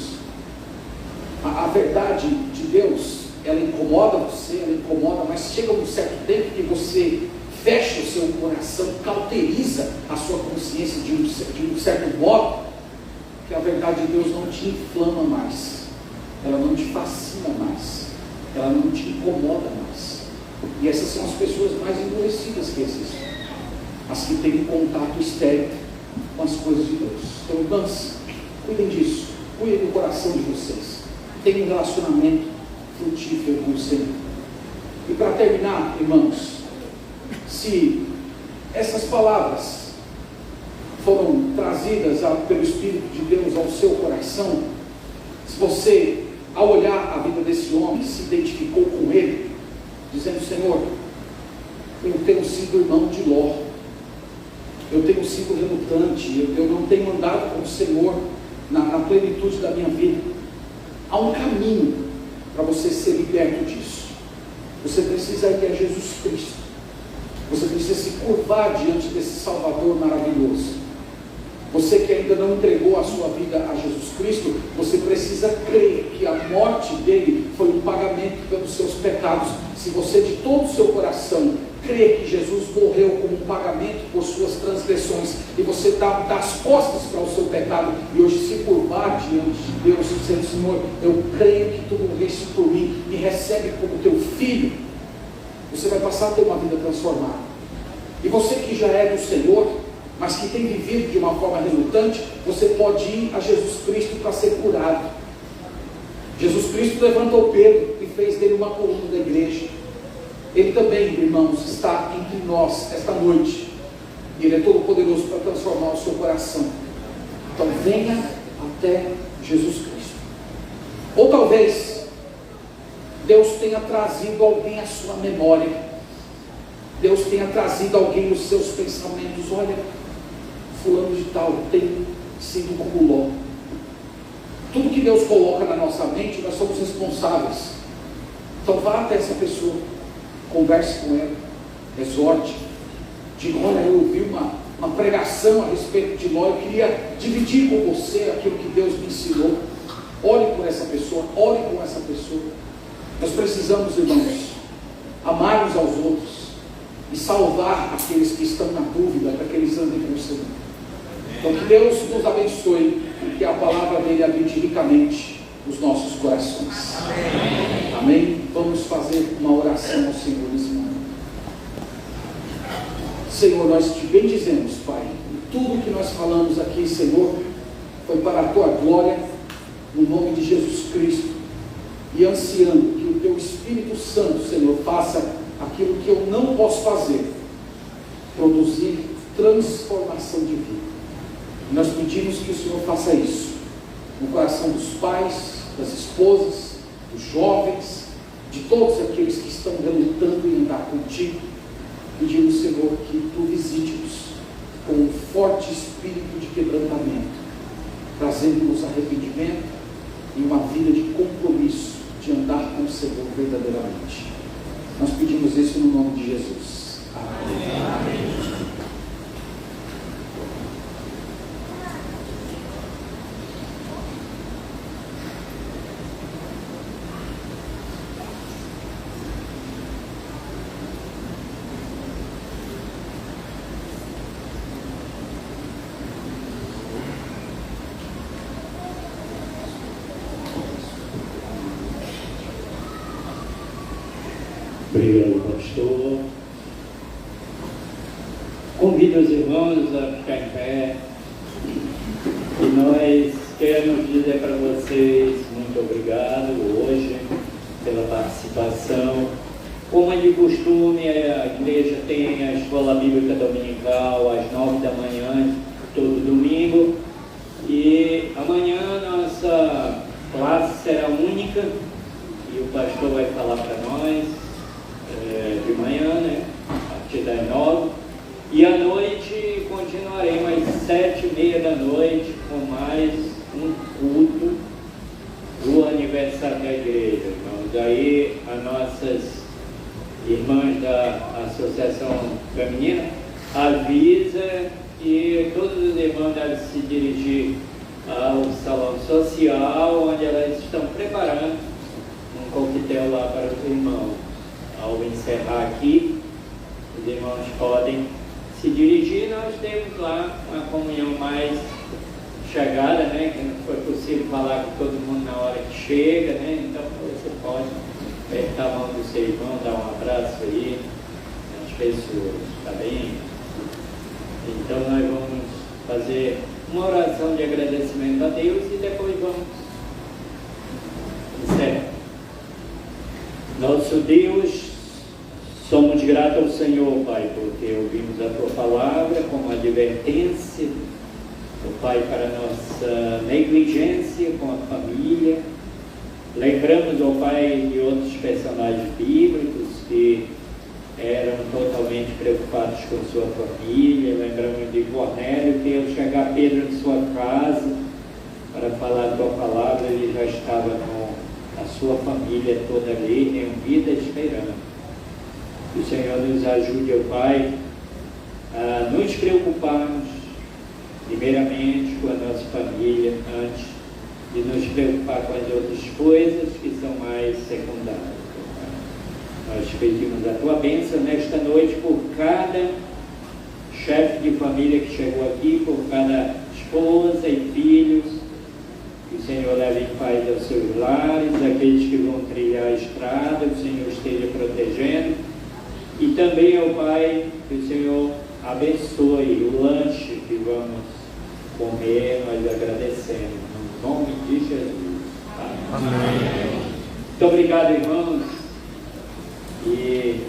A verdade de Deus, ela incomoda você, ela incomoda, mas chega um certo tempo que você fecha o seu coração, cauteriza a sua consciência de um certo modo, que a verdade de Deus não te inflama mais, ela não te fascina mais, ela não te incomoda mais. E essas são as pessoas mais endurecidas que existem, as que têm um contato estéril com as coisas de Deus. Então, irmãs, cuidem disso, cuidem do coração de vocês, tenham um relacionamento frutífero com o Senhor. E para terminar, irmãos, se essas palavras foram trazidas pelo Espírito de Deus ao seu coração, se você, ao olhar a vida desse homem, se identificou com ele, dizendo: Senhor, eu tenho sido irmão de Ló, eu tenho sido relutante, eu não tenho andado com o Senhor na plenitude da minha vida. Há um caminho para você ser liberto disso. Você precisa ir a Jesus Cristo. Você precisa se curvar diante desse Salvador maravilhoso. Você que ainda não entregou a sua vida a Jesus Cristo, você precisa crer que a morte dele foi um pagamento pelos seus pecados. Se você de todo o seu coração crê que Jesus morreu como um pagamento por suas transgressões, e você dá as costas para o seu pecado, e hoje se curvar diante de Deus, dizendo: Senhor, eu creio que tu morreste por mim, me recebe como teu filho, você vai passar a ter uma vida transformada. E você que já é do Senhor, mas que tem vivido de uma forma relutante, você pode ir a Jesus Cristo para ser curado. Jesus Cristo levantou Pedro e fez dele uma coluna da igreja. Ele também, irmãos, está entre nós esta noite, e Ele é todo poderoso para transformar o seu coração. Então venha até Jesus Cristo. Ou talvez Deus tenha trazido alguém à sua memória, Deus tenha trazido alguém nos seus pensamentos: olha, fulano de tal tem sido como Ló. Tudo que Deus coloca na nossa mente, nós somos responsáveis. Então vá até essa pessoa, converse com ela, exorte, diga: olha, eu ouvi uma pregação a respeito de Ló, eu queria dividir com você aquilo que Deus me ensinou. Ore por essa pessoa, ore com essa pessoa. Nós precisamos, irmãos, amar uns aos outros e salvar aqueles que estão na dúvida, para que eles andem com o Senhor. Então que Deus nos abençoe e que a palavra dele habite ricamente nos nossos corações. Amém. Amém? Vamos fazer uma oração ao Senhor nesse momento. Senhor, nós te bendizemos, Pai, e tudo que nós falamos aqui, Senhor, foi para a tua glória, no nome de Jesus Cristo, e ansiando que o teu Espírito Santo, Senhor, faça aquilo que eu não posso fazer, produzir transformação de vida. E nós pedimos que o Senhor faça isso no coração dos pais, das esposas, dos jovens, de todos aqueles que estão relutando em andar contigo. Pedimos, Senhor, que tu visite-nos com um forte espírito de quebrantamento, trazendo-nos arrependimento e uma vida de compromisso de andar com o Senhor verdadeiramente. Nós pedimos isso no nome de Jesus. Amém. Amém. Obrigado, pastor. Convido os irmãos a ficar em pé. E nós queremos dizer para vocês muito obrigado hoje pela participação. Como é de costume, a igreja tem a escola bíblica dominical às 9 da manhã, todo domingo. E amanhã nossa classe será única e o pastor vai falar para nós de manhã, né? A partir das 9. E à noite continuaremos às 7h30 da noite com mais um culto do aniversário da igreja, irmãos. Aí as nossas irmãs da Associação Feminina avisa que todos os irmãos devem se dirigir ao salão social, onde elas estão preparando um coquetel lá para os irmãos. Ao encerrar aqui, os irmãos podem se dirigir. Nós temos lá uma comunhão mais chegada, né? Que não foi possível falar com todo mundo na hora que chega, né? Então você pode apertar a mão do seu irmão, dar um abraço aí nas pessoas, tá bem? Então nós vamos fazer uma oração de agradecimento a Deus e depois vamos encerrar. Nosso Deus, somos gratos ao Senhor, Pai, porque ouvimos a Tua palavra como advertência, Pai, para nossa negligência com a família. Lembramos, Pai, de outros personagens bíblicos que eram totalmente preocupados com sua família. Lembramos de Cornélio, que ao chegar Pedro em sua casa para falar a Tua palavra, ele já estava com a sua família toda ali, reunida, esperando. Que o Senhor nos ajude, Pai, a nos preocuparmos primeiramente com a nossa família, antes de nos preocupar com as outras coisas que são mais secundárias. Nós pedimos a Tua bênção nesta noite por cada chefe de família que chegou aqui, por cada esposa e filhos. Que o Senhor leve em paz aos seus lares, aqueles que vão trilhar a estrada, que o Senhor esteja protegendo. E também, ó Pai, que o Senhor abençoe o lanche que vamos comer, nós agradecemos. No nome de Jesus. Amém. Muito obrigado, irmãos. E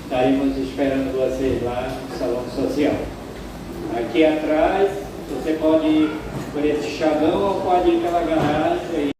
estaremos esperando vocês lá no salão social. Aqui atrás, você pode ir por esse chagão ou pode ir pela garagem.